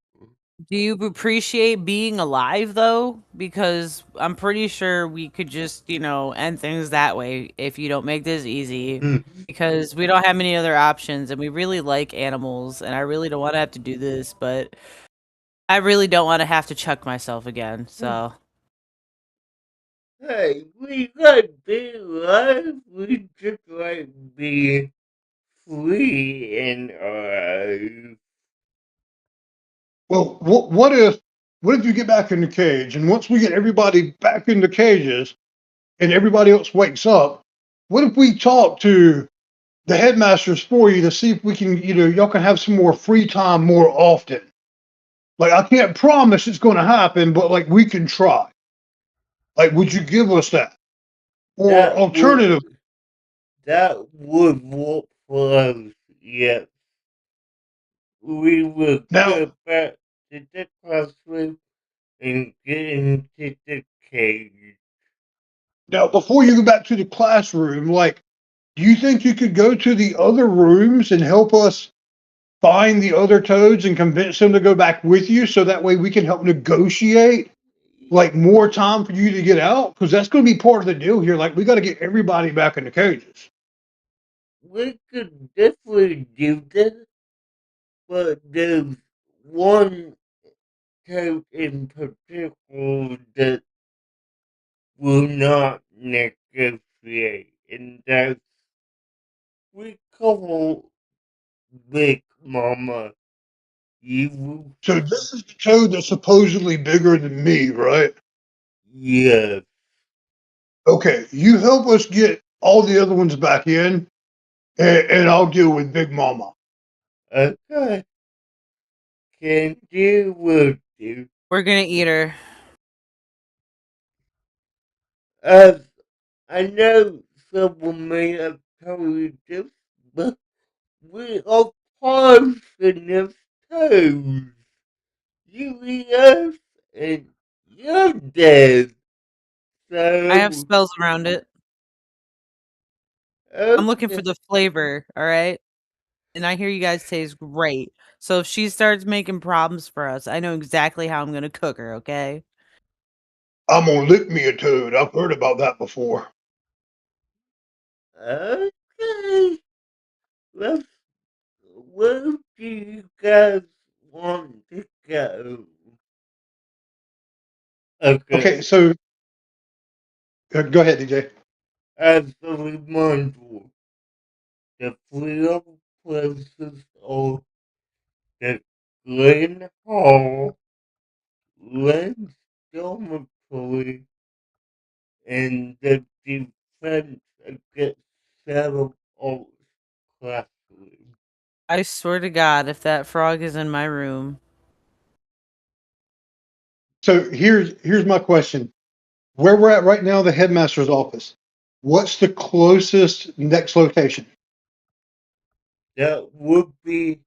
Do you appreciate being alive though? Because I'm pretty sure we could just, end things that way if you don't make this easy. Hmm. Because we don't have many other options and we really like animals and I really don't want to have to do this, but I really don't want to have to chuck myself again. So Hey, we like being alive. We just like being free and alive. Well, what if you get back in the cage, and once we get everybody back in the cages, and everybody else wakes up, what if we talk to the headmasters for you to see if we can, y'all can have some more free time more often? Like, I can't promise it's going to happen, but like, we can try. Like, would you give us that? Or That would alternative? that would work for us. Yes, we will Now, go back to the classroom and get into the cage. now, before you go back to the classroom, like, do you think you could go to the other rooms and help us find the other toads and convince them to go back with you, so that way we can help negotiate like more time for you to get out? Because that's going to be part of the deal here. Like, we got to get everybody back in the cages. We could definitely do this, but there's one toad in particular that will not negotiate, and that's we call Big Mama. You, So this is the toad that's supposedly bigger than me, right? yes. Okay, you help us get all the other ones back in, and I'll deal with Big Mama. Okay, can deal with you. we're going to eat her. As I know someone may have told you this, but we are poisonous toads. You eat us and you're dead. I have So, spells around it. I'm looking for okay. the flavor, all right? And I hear you guys taste great. So if she starts making problems for us, I know exactly how I'm going to cook her, okay? I'm gonna lick me a toad. I've heard about that before. Okay. Let's, where do you guys want to go? Okay. Okay, so go ahead, DJ. As a reminder, the three other places are the Glen Hall, Len's Dormitory, and the Defense Against Shadow Arts classroom. I swear to God, if that frog is in my room, So here's my question. Where we're at right now, the headmaster's office. What's the closest next location? That would be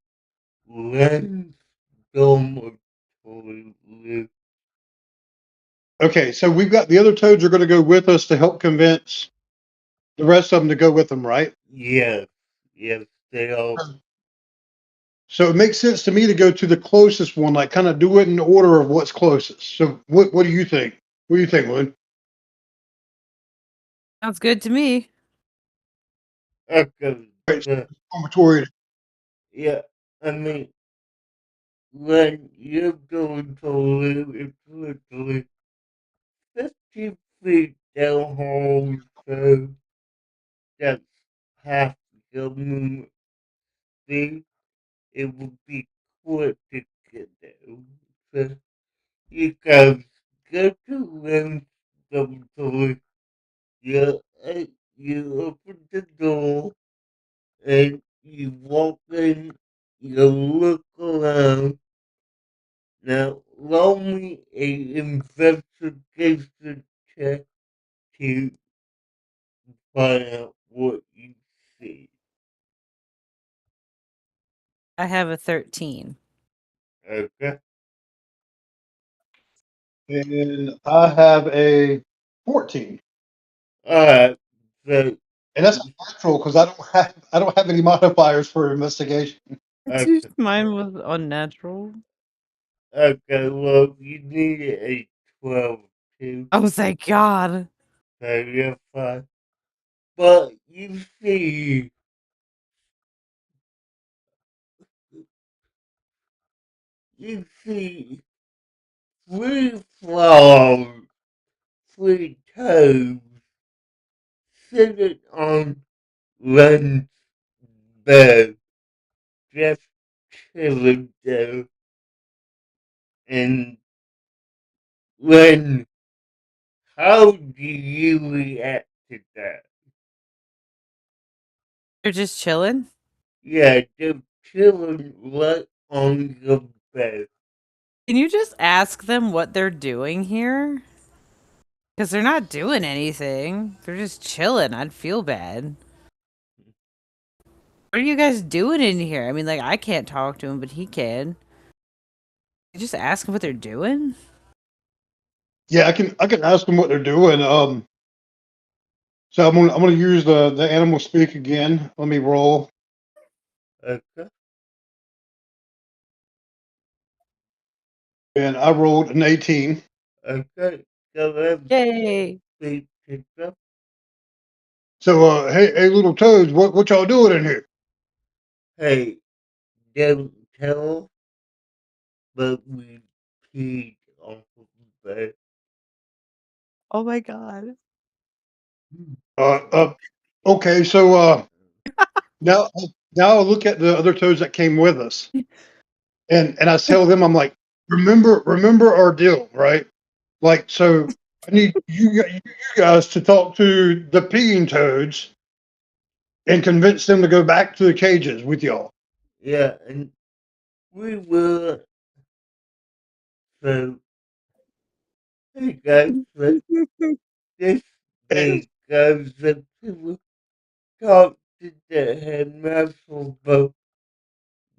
Len's Dormitory. Okay, so we've got the other toads are going to go with us to help convince the rest of them to go with them, right? Yes, yes, they are. So it makes sense to me to go to the closest one, like kind of do it in order of what's closest. So what do you think? What do you think, Lynn? sounds good to me. Okay, Right, so, dormitory. yeah, I mean, when you're going to live in literally 50 feet down hole, so that's half the movement speed. It would be quick to get there. So you guys go to rent some toy. You, you open the door and you walk in, you look around. Now, roll me a investigation check to find out what you see. I have a 13. Okay? And I have a 14. Alright, so, And that's natural because I don't have any modifiers for investigation. okay, Mine was unnatural. okay, well, you need a 12 too, Oh, thank God. so you're fine. But you see three flowers, three toes sitting on Ren's bed, just chilling there. And Ren, how do you react to that? They're just chilling. Yeah, they're chilling right on your bed. Can you just ask them what they're doing here? Because they're not doing anything. They're just chilling. I'd feel bad. What are you guys doing in here? I mean, like, I can't talk to him, but he can. You just ask them what they're doing? Yeah, I can ask them what they're doing. So I'm gonna use the animal speak again. Let me roll, Okay, and I rolled an 18. okay, so let's Yay. speak to them. So hey little toads, what y'all doing in here? Hey, don't tell, but we peed off of the bed. Oh my God. Uh, uh okay, so now now I'll look at the other toads that came with us, and I tell them, I'm like, remember our deal, right? Like, so I need you guys to talk to the peeing toads and convince them to go back to the cages with y'all. Yeah, and we will. So, hey guys, so this And day goes to talk to the headmaster about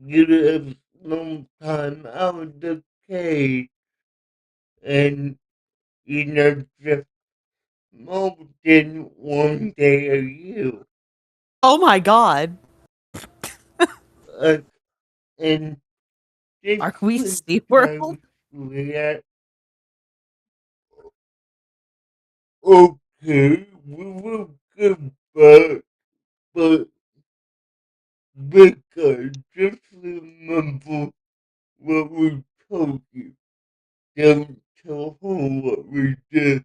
getting a long time out of the cage and, just more than one day a year. Oh my God. Uh, and this Are we was SeaWorld? how react. Okay, we will get back, but Becca, just remember what we told you. Don't tell her what we did.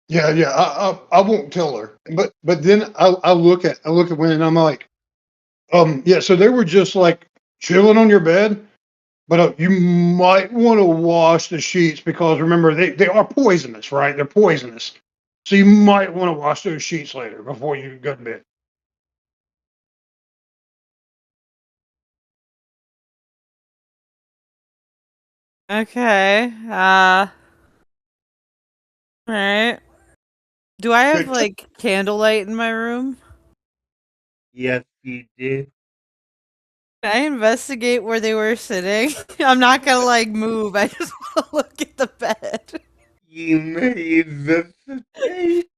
yeah, I won't tell her. But then I look at Wayne and I'm like, yeah. So they were just like chilling on your bed, but you might want to wash the sheets because remember they are poisonous, right? They're poisonous, so you might want to wash those sheets later before you go to bed. Okay. All right. Do I have Okay. like candlelight in my room? Yes, you did. Can I investigate where they were sitting? I'm not gonna like move. I just want to look at the bed. You may investigate.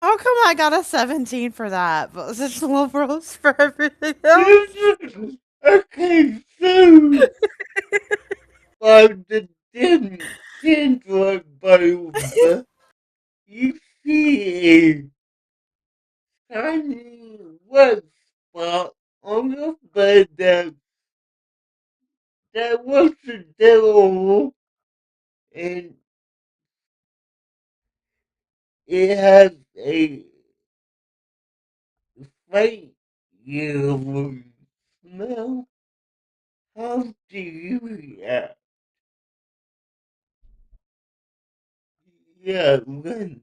How come I got a 17 for that, but was it low rolls for everything else? Okay, so by the dim candlelight bulb, you see a tiny red spot on the bed that wasn't there all. and it has a faint yellow smell. How do you react? Yeah, when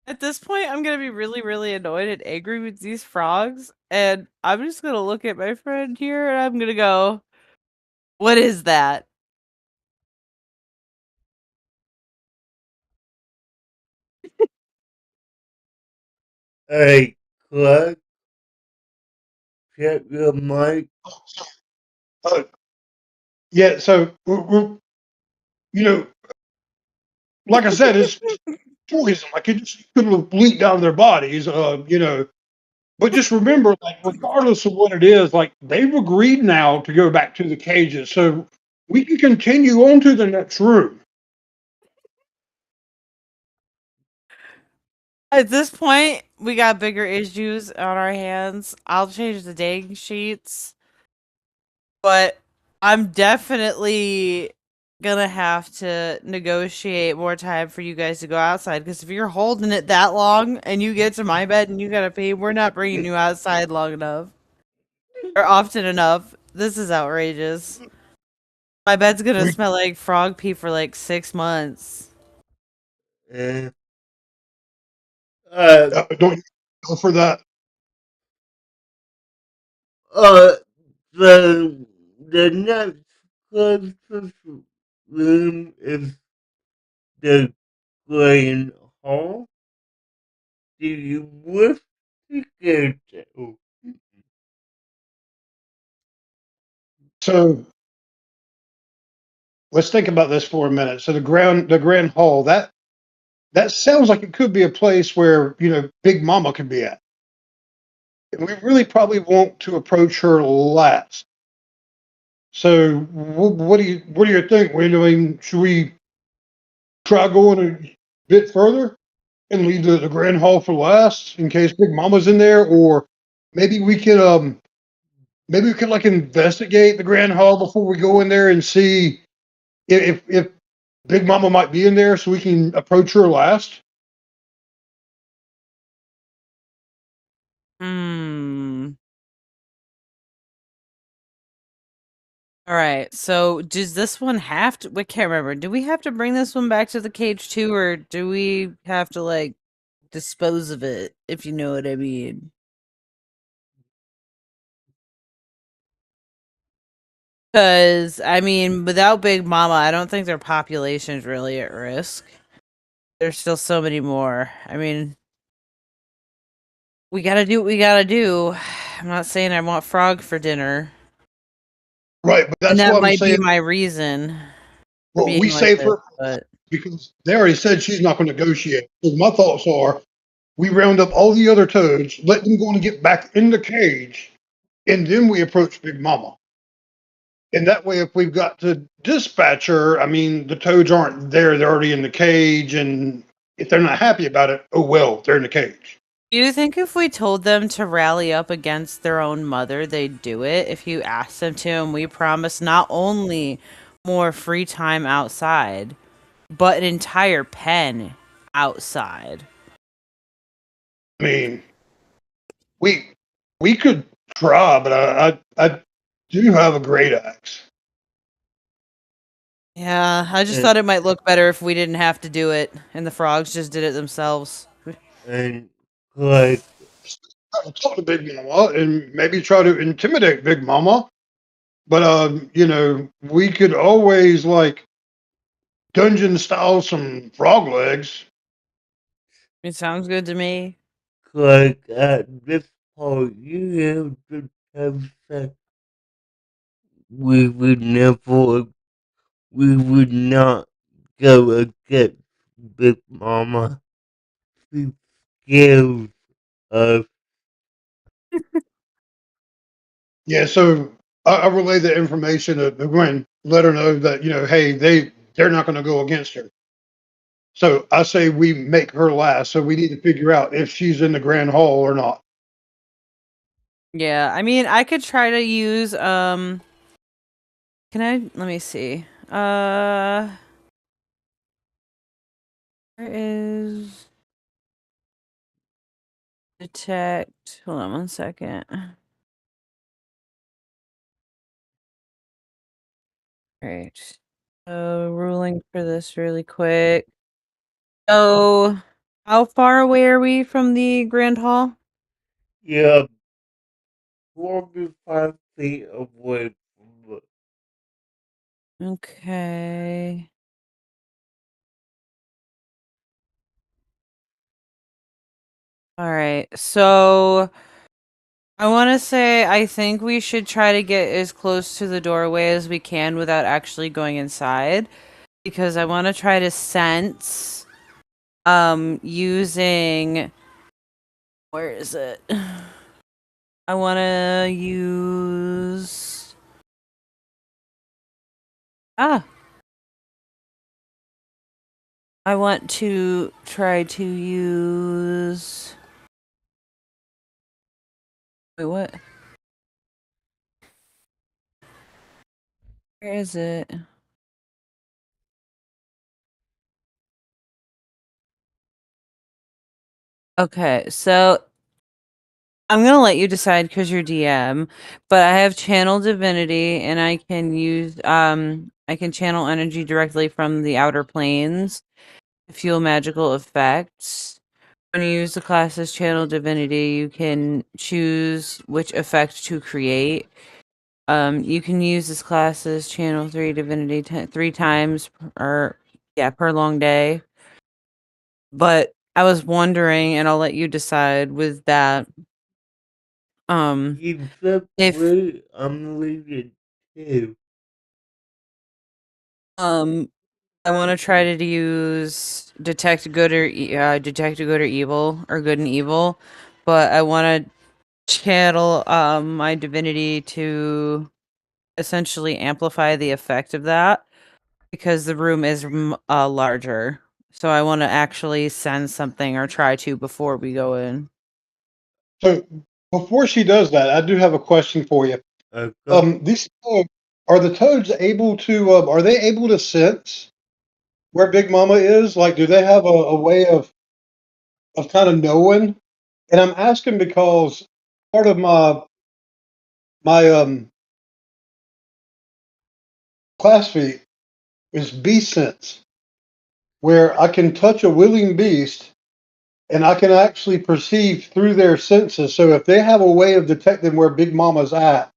At this point, I'm gonna be really, really annoyed and angry with these frogs, and I'm just gonna look at my friend here, and I'm gonna go, "What is that?" I Clark, check your mic. Uh, yeah, so you know, like I said, it's poison. Like it just could have leaked out of their bodies. But just remember, like regardless of what it is, like they've agreed now to go back to the cages, so we can continue on to the next room. At this point, we got bigger issues on our hands. I'll change the dang sheets, but I'm definitely gonna have to negotiate more time for you guys to go outside. Because if you're holding it that long and you get to my bed and you gotta pee, we're not bringing you outside long enough or often enough. This is outrageous. My bed's gonna We smell like frog pee for like 6 months. Uh, uh, don't go for that. uh, the next closest room is the Grand Hall. Do you wish to go to? So let's think about this for a minute. So the grand hall, that sounds like it could be a place where Big Mama could be at. And we really probably want to approach her last. So what do you think? We're doing. Should we try going a bit further and leave the grand hall for last in case Big Mama's in there, or maybe we could like investigate the grand hall before we go in there and see if Big Mama might be in there, so we can approach her last. Hmm. All right. So does this one have to? I can't remember. Do we have to bring this one back to the cage too, or do we have to like dispose of it? If you know what I mean. Because I mean, without Big Mama, I don't think their population is really at risk. There's still so many more. I mean, we gotta do what we gotta do. I'm not saying I want frog for dinner, Right, but and that's that what I'm might be saying. my reason for Well, we being like save this. her But because they already said she's not going to negotiate. So my thoughts are, we round up all the other toads, let them go and get back in the cage, and then we approach Big Mama. And that way, if we've got to dispatch her, I mean, the toads aren't there; they're already in the cage, and if they're not happy about it, oh well, they're in the cage. do you think if we told them to rally up against their own mother, they'd do it? If you asked them to, and we promise not only more free time outside, but an entire pen outside. I mean, we we could try, but I do have a great axe. Yeah, I just And, thought it might look better if we didn't have to do it, and the frogs just did it themselves. and Clark, I'll talk to Big Mama and maybe try to intimidate Big Mama. But we could always like dungeon style some frog legs. It sounds good to me. Clark, at this point, you have to have sex. We would never, we would not go against Big Mama. She scares us. Yeah, so I relay the information to Gwen, let her know that hey, they're not going to go against her. So I say we make her last. So we need to figure out if she's in the grand hall or not. Yeah, I mean, I could try to use Let me see. Where is detect? Hold on 1 second. Right. So ruling for this really quick. So, how far away are we from the Grand Hall? Yeah, 45 feet away from it. Okay. All right. So, I want to say I think we should try to get as close to the doorway as we can without actually going inside, because I want to try to sense using, where is it? I want to use ah I want to try to use, wait, what? Where is it? Okay, so I'm gonna let you decide because you're DM, but I have channel divinity and I can channel energy directly from the outer planes to fuel magical effects. When you use the class's channel divinity, you can choose which effect to create. You can use this class's channel 3 divinity 3 times per long day. But I was wondering, and I'll let you decide with that. Except If where I'm leaving too. I want to try to use detect good or evil or good and evil, but I want to channel my divinity to essentially amplify the effect of that because the room is larger. So I want to actually send something or try to before we go in. So before she does that, I do have a question for you. Okay. These are the toads able to? Are they able to sense where Big Mama is? Like, do they have a way of kind of knowing? And I'm asking because part of my class feat is beast sense, where I can touch a willing beast and I can actually perceive through their senses. So if they have a way of detecting where Big Mama's at,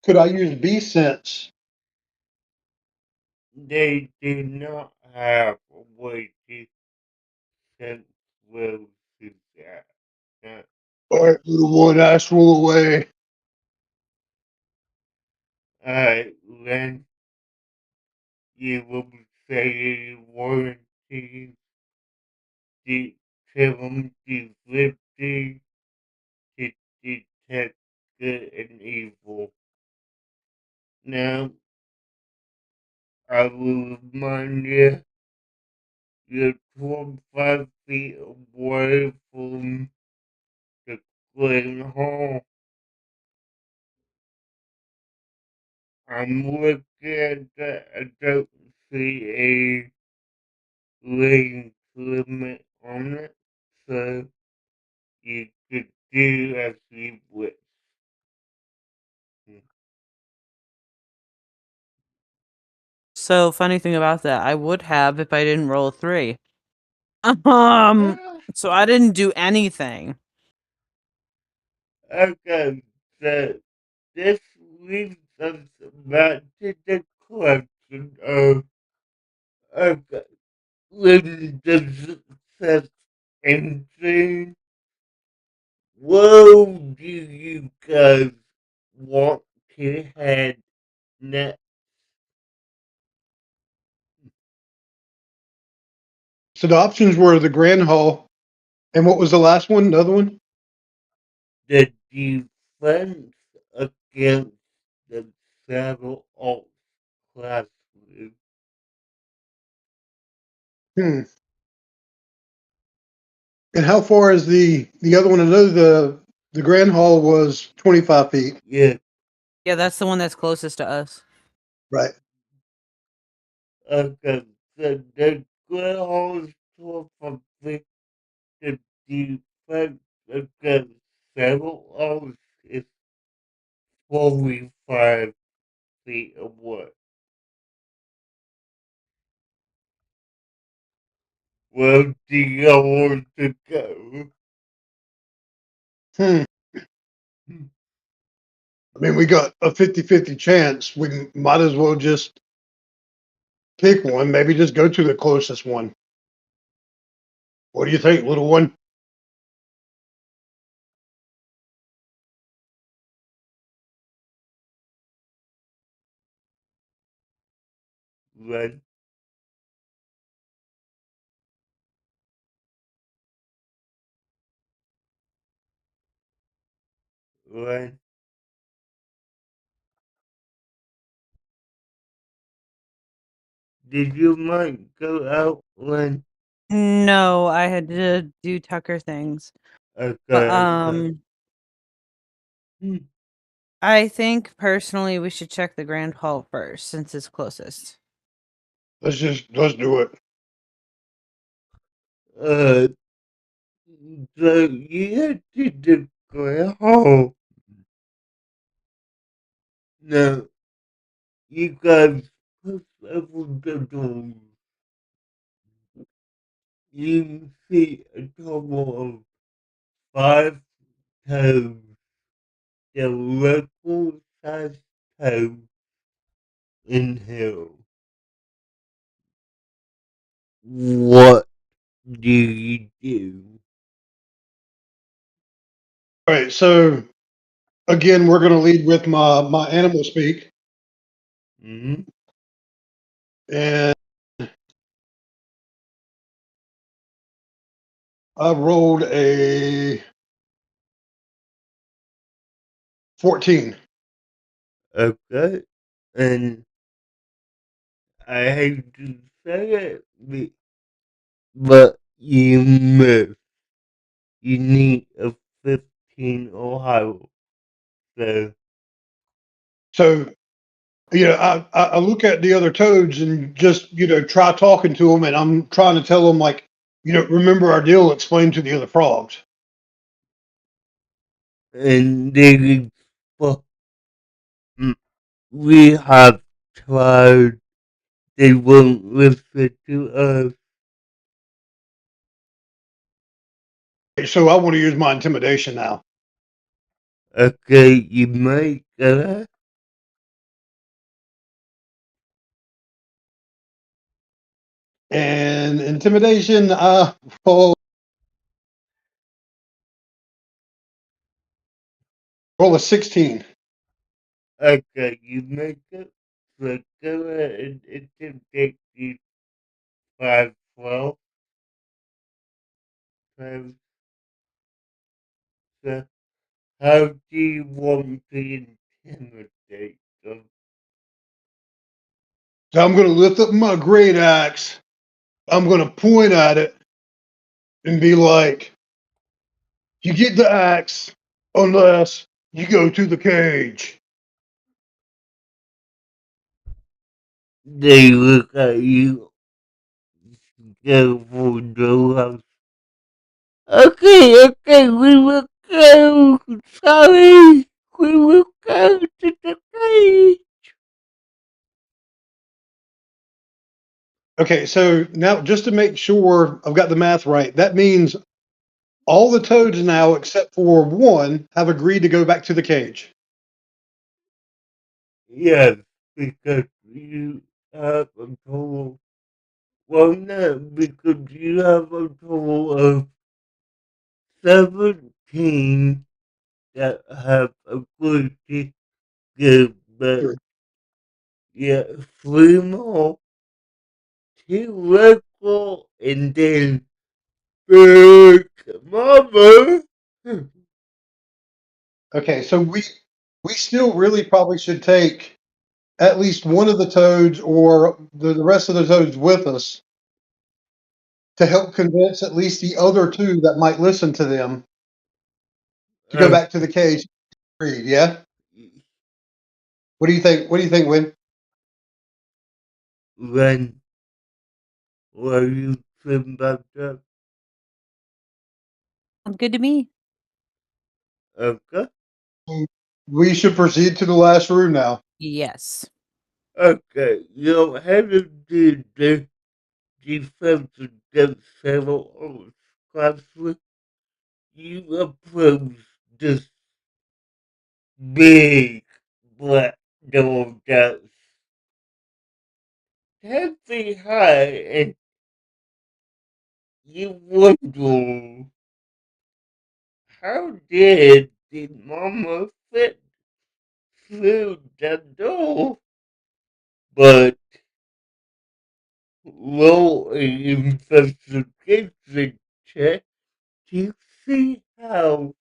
could I use beast sense? They do not have a way to sense where she's at. Now, All right, little one, astral away. when you will say you want to tell them to 50 to detect good and evil. Now, I will remind you, you're 25 feet away from the Glen Hall. I'm looking at that. I don't see a range limit on it, so you could do as you wish. So funny thing about that, I would have if I didn't roll a 3. Ah, So I didn't do anything. okay, so this leads us back to the question of, okay, when does such anything, where do you guys want to head next? So the options were the Grand Hall, and what was the last one? The other one? The defense against the Saddle Alt class group. Hmm. And how far is the other one? I know the Grand Hall was 25 feet. Yeah, Yeah, that's the one that's closest to us. Right. Okay, so the groundhogs for the defense against several hours is 45 feet away. Where do you want to go? I mean, we got a 50-50 chance. We might as well just pick one. Maybe just go to the closest one. What do you think, little one? Run, run. Did you mind go out, run? No, I had to do Tucker things. Okay, But okay. I think personally we should check the Grand Hall first since it's closest. Let's do it. Uh, so you had to the ground. Now, you guys push open the doors. You see a total of 5 toads. The local size toads in here. What do you do? All right. So again, we're going to lead with my animal speak, Mm-hmm. and I rolled a 14. Okay. And I hate to say it, but you missed. You need a 15 Ohio. So, So I look at the other toads and just try talking to them, and I'm trying to tell them like remember our deal. Explain to the other frogs. and they, well, we have tried. They won't listen to us. So I want to use my intimidation now. Okay, you might go. And intimidation, roll a 16. Okay, you make it. So go ahead and intimidate these 512. So how do you want to intimidate them? So I'm going to lift up my great axe. I'm going to point at it and be like, "You get the axe unless you go to the cage." They look at you, go for no house. Okay, okay, we will go. Sorry, we will go to the cage. Okay, so now just to make sure I've got the math right, that means all the toads now, except for one, have agreed to go back to the cage. Yes, because you have a total. Well, no, because you have a total of 17 that have agreed to go back. Sure. Yeah, 3 more, 2 local, and then big mama. Okay, so we still really probably should take at least one of the toads or the rest of the toads with us to help convince at least the other two that might listen to them to go Uh, back to the cage. Agreed, yeah. What do you think? What do you think, Win? Ren, what are you saying about that? Sounds good to me. Okay. We should proceed to the last room now. Yes. Okay, you have to do the defensive death settle on classroom. You approach this big black door that's 10 feet high, and you wonder how did Mama fit through that door? But roll an investigation check to see how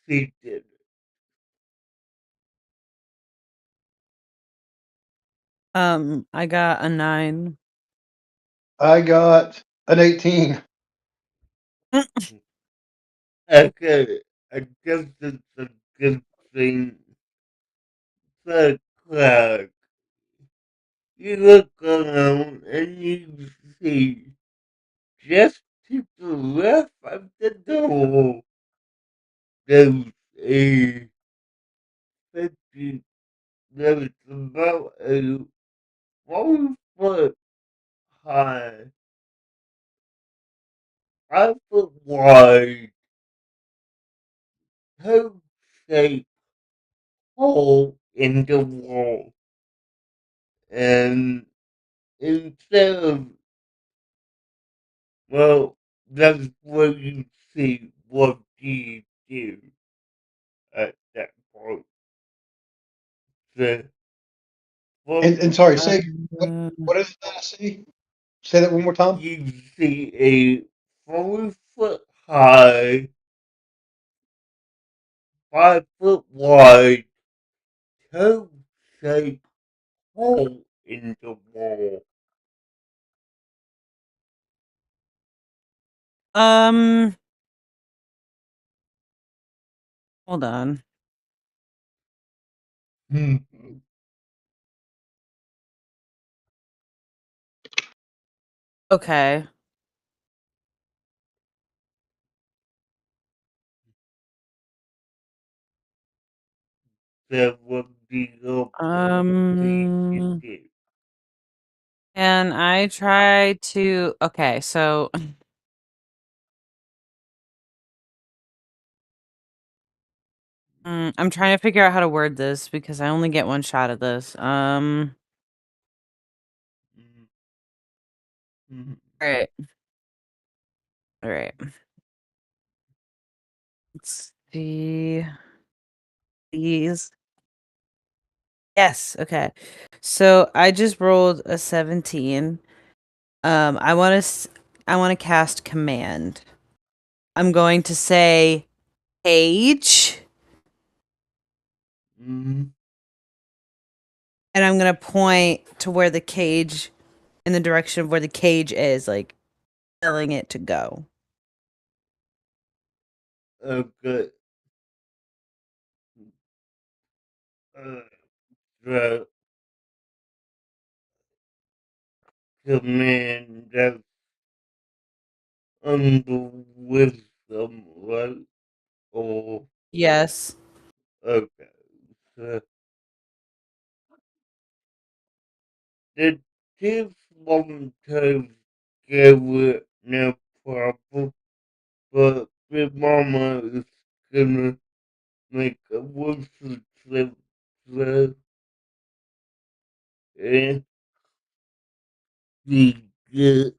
she did it. I got a 9. I got an 18. Okay, I guess it's a good thing. The crowd. You look around and you see just to the left of the door there's a 50, there's about a 4 foot high, 5 foot wide, toe shaped hole in the wall. And instead of, well, that's where you see what do you do at that point. The And first sorry, say Uh, what is that I see? Say that one more time. you see a 4 foot high, 5 foot wide, toe shaped hole in the wall. um, hold on. Hmm. Okay. That would be your thing to Um, do. and I try to. Okay, so I'm trying to figure out how to word this because I only get one shot at this. Mhm. All right, all right. Let's see these. Yes. Okay. So I just rolled a 17. I want to. I want to cast command. I'm going to say cage, Mhm. and I'm gonna point to where the cage, in the direction of where the cage is, like telling it to go. Okay. Uh, the command that's under wisdom, right? Or, Yes. okay. So, the tips sometimes give it no problem, but the mama is gonna make a wisdom trip, so, and the good.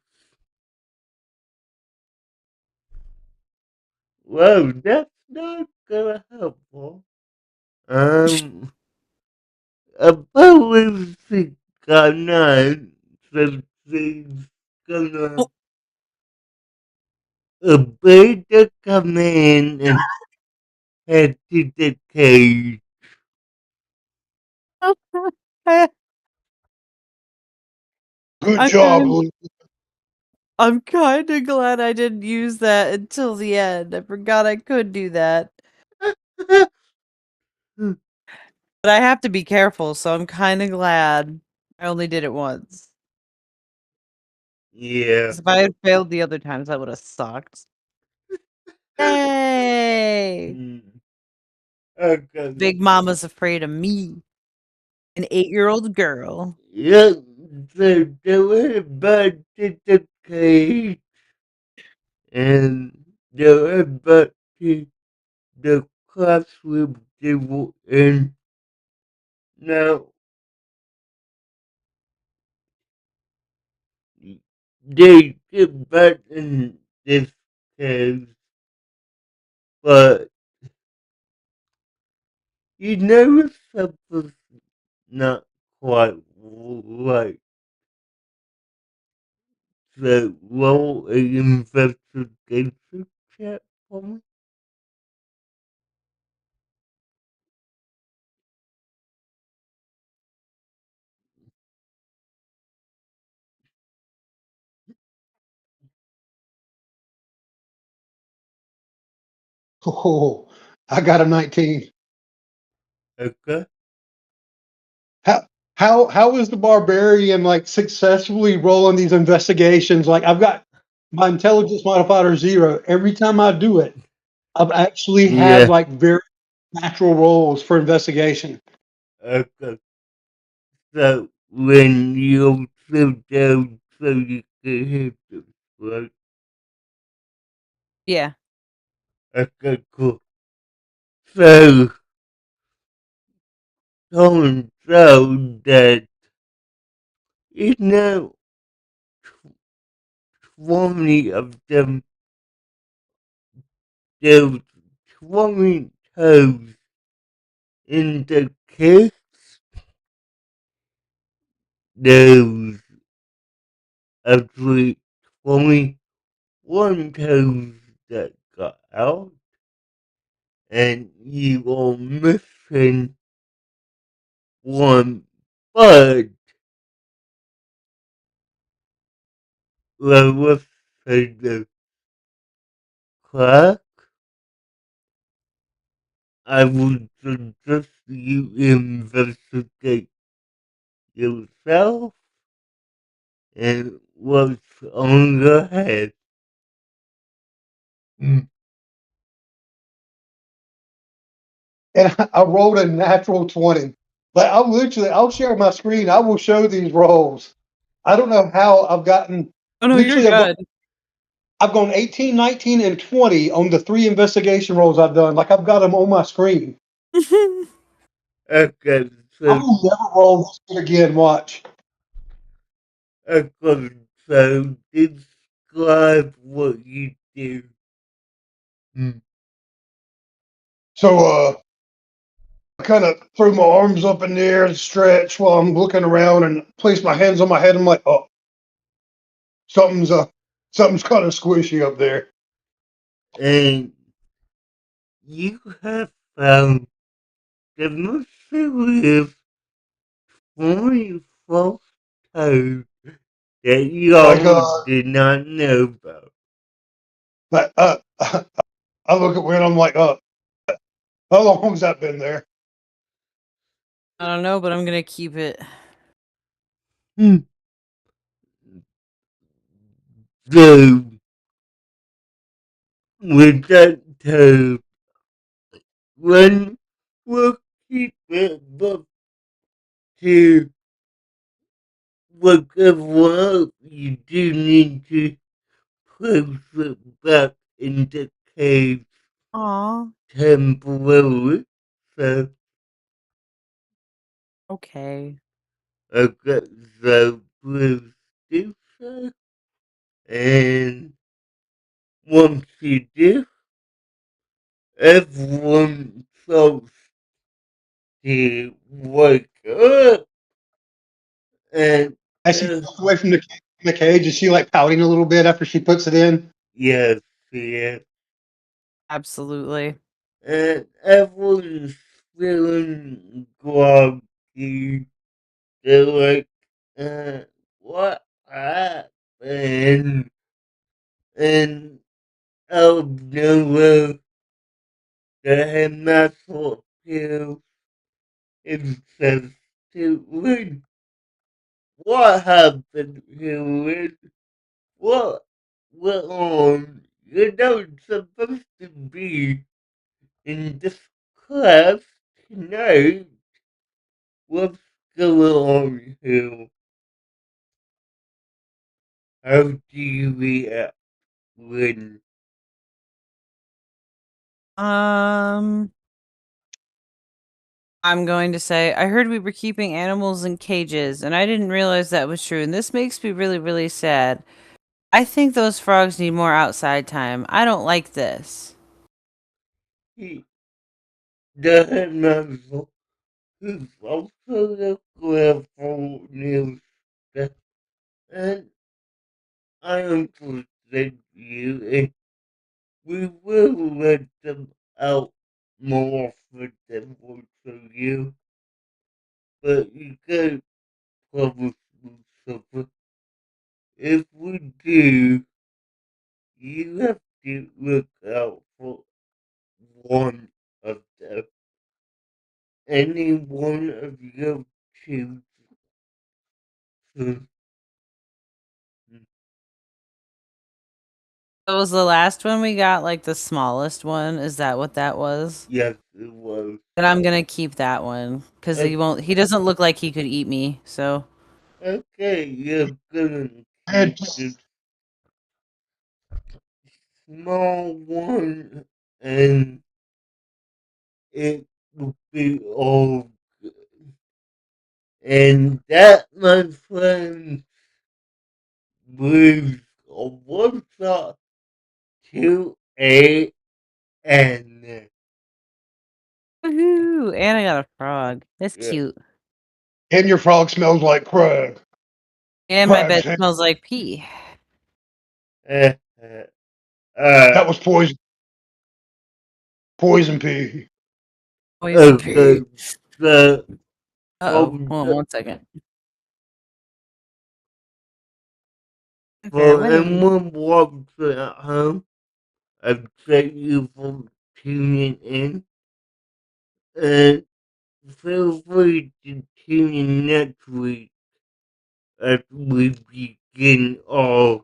Well, that's not gonna help, huh? Um, Apparently she got nine, so she's gonna Oh, obey the command and head to the cage. Good I'm job, kind Luke. I'm kind of glad I didn't use that until the end. I forgot I could do that. But I have to be careful, so I'm kind of glad. I only did it once. Yeah. 'Cause if I had failed the other times, I would have sucked. Yay! Mm. Okay. Big Mama's afraid of me, an 8-year-old girl. Yeah, so they were about to the cage, and they were about to the classroom they were in. Now, they get back in this cage, but you know something's not quite right. So roll an investigation check for me. Oh, I got a 19. Okay? How how is the barbarian like successfully rolling these investigations? Like I've got my intelligence modifier 0. Every time I do it, I've actually had Yeah, like very natural rolls for investigation. okay. So when you sit down so you can hear this, right? Yeah. Okay, cool. So turns out that you know 20 of them, there's 20 toes in the case. There's actually 21 toes that got out, and you are missing one. But let's say the crack, I would suggest you investigate yourself and what's on your head. Mm. And I rolled a natural 20. Like I'll share my screen. I will show these rolls. I don't know how I've gotten Oh no, you're literally good. I've gone 18, 19, and 20 on the 3 investigation rolls I've done. Like I've got them on my screen. Okay, I so, will never roll this shit again. Watch. okay, so describe what you do. Mm. So I kind of threw my arms up in the air and stretch while I'm looking around and place my hands on my head. I'm like, oh, something's something's kind of squishy up there. And you have found the mysterious 24 toad that Like y'all did not know about. but I look at Win. I'm like, how long's that been there? I don't know, but I'm gonna keep it. Hmm. So, with that toad, when we'll keep it, but to whatever else you do need to place it back in the cave Aw. temporarily. So, Okay. okay, so please do so. And once you do, everyone starts to wake up. And As she walks away from the cage, is she like pouting a little bit after she puts it in? yes, yes. Absolutely. And everyone's feeling groggy. They're like, what happened? And out of nowhere, the headmaster appears and says to Lynn, what happened here? What went on? You're not supposed to be in this class tonight. What's going on here? How do you react when I'm going to say, I heard we were keeping animals in cages, and I didn't realize that was true, and this makes me really, really sad. I think those frogs need more outside time. I don't like this. he doesn't know who's also the careful news stuff, and I understand you, and we will let them out more for them for you, but you gotta promise me something. If we do, you have to look out for one of them. Any one of your children. That was the last one we got, like the smallest one. Is that what that was? Yes, it was. Then I'm gonna keep that one because he won't. He doesn't look like he could eat me. So Okay, you're gonna And keep the small one, and it will be all good. And that, my friend, was a one shot to a N. woohoo! And I got a frog. That's Yeah. cute. and your frog smells like crab. And my Crab bed shit. smells like pee. Uh, That was poison. Poison pea. Poison okay, pee. so Uh-oh. from Hold on the, one second. Okay, for what did he? anyone watching at home, I thank you for tuning in, and feel free to tune in next week as we begin our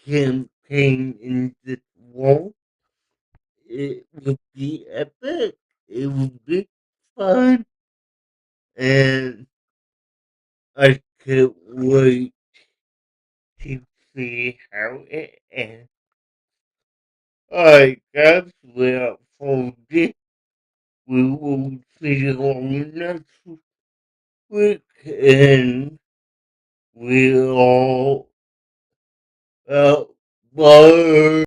campaign in this world. It will be epic. It will be fun, and I can't wait to see how it ends. Alright, guys, without further ado, we will see you on next week, and we all bye.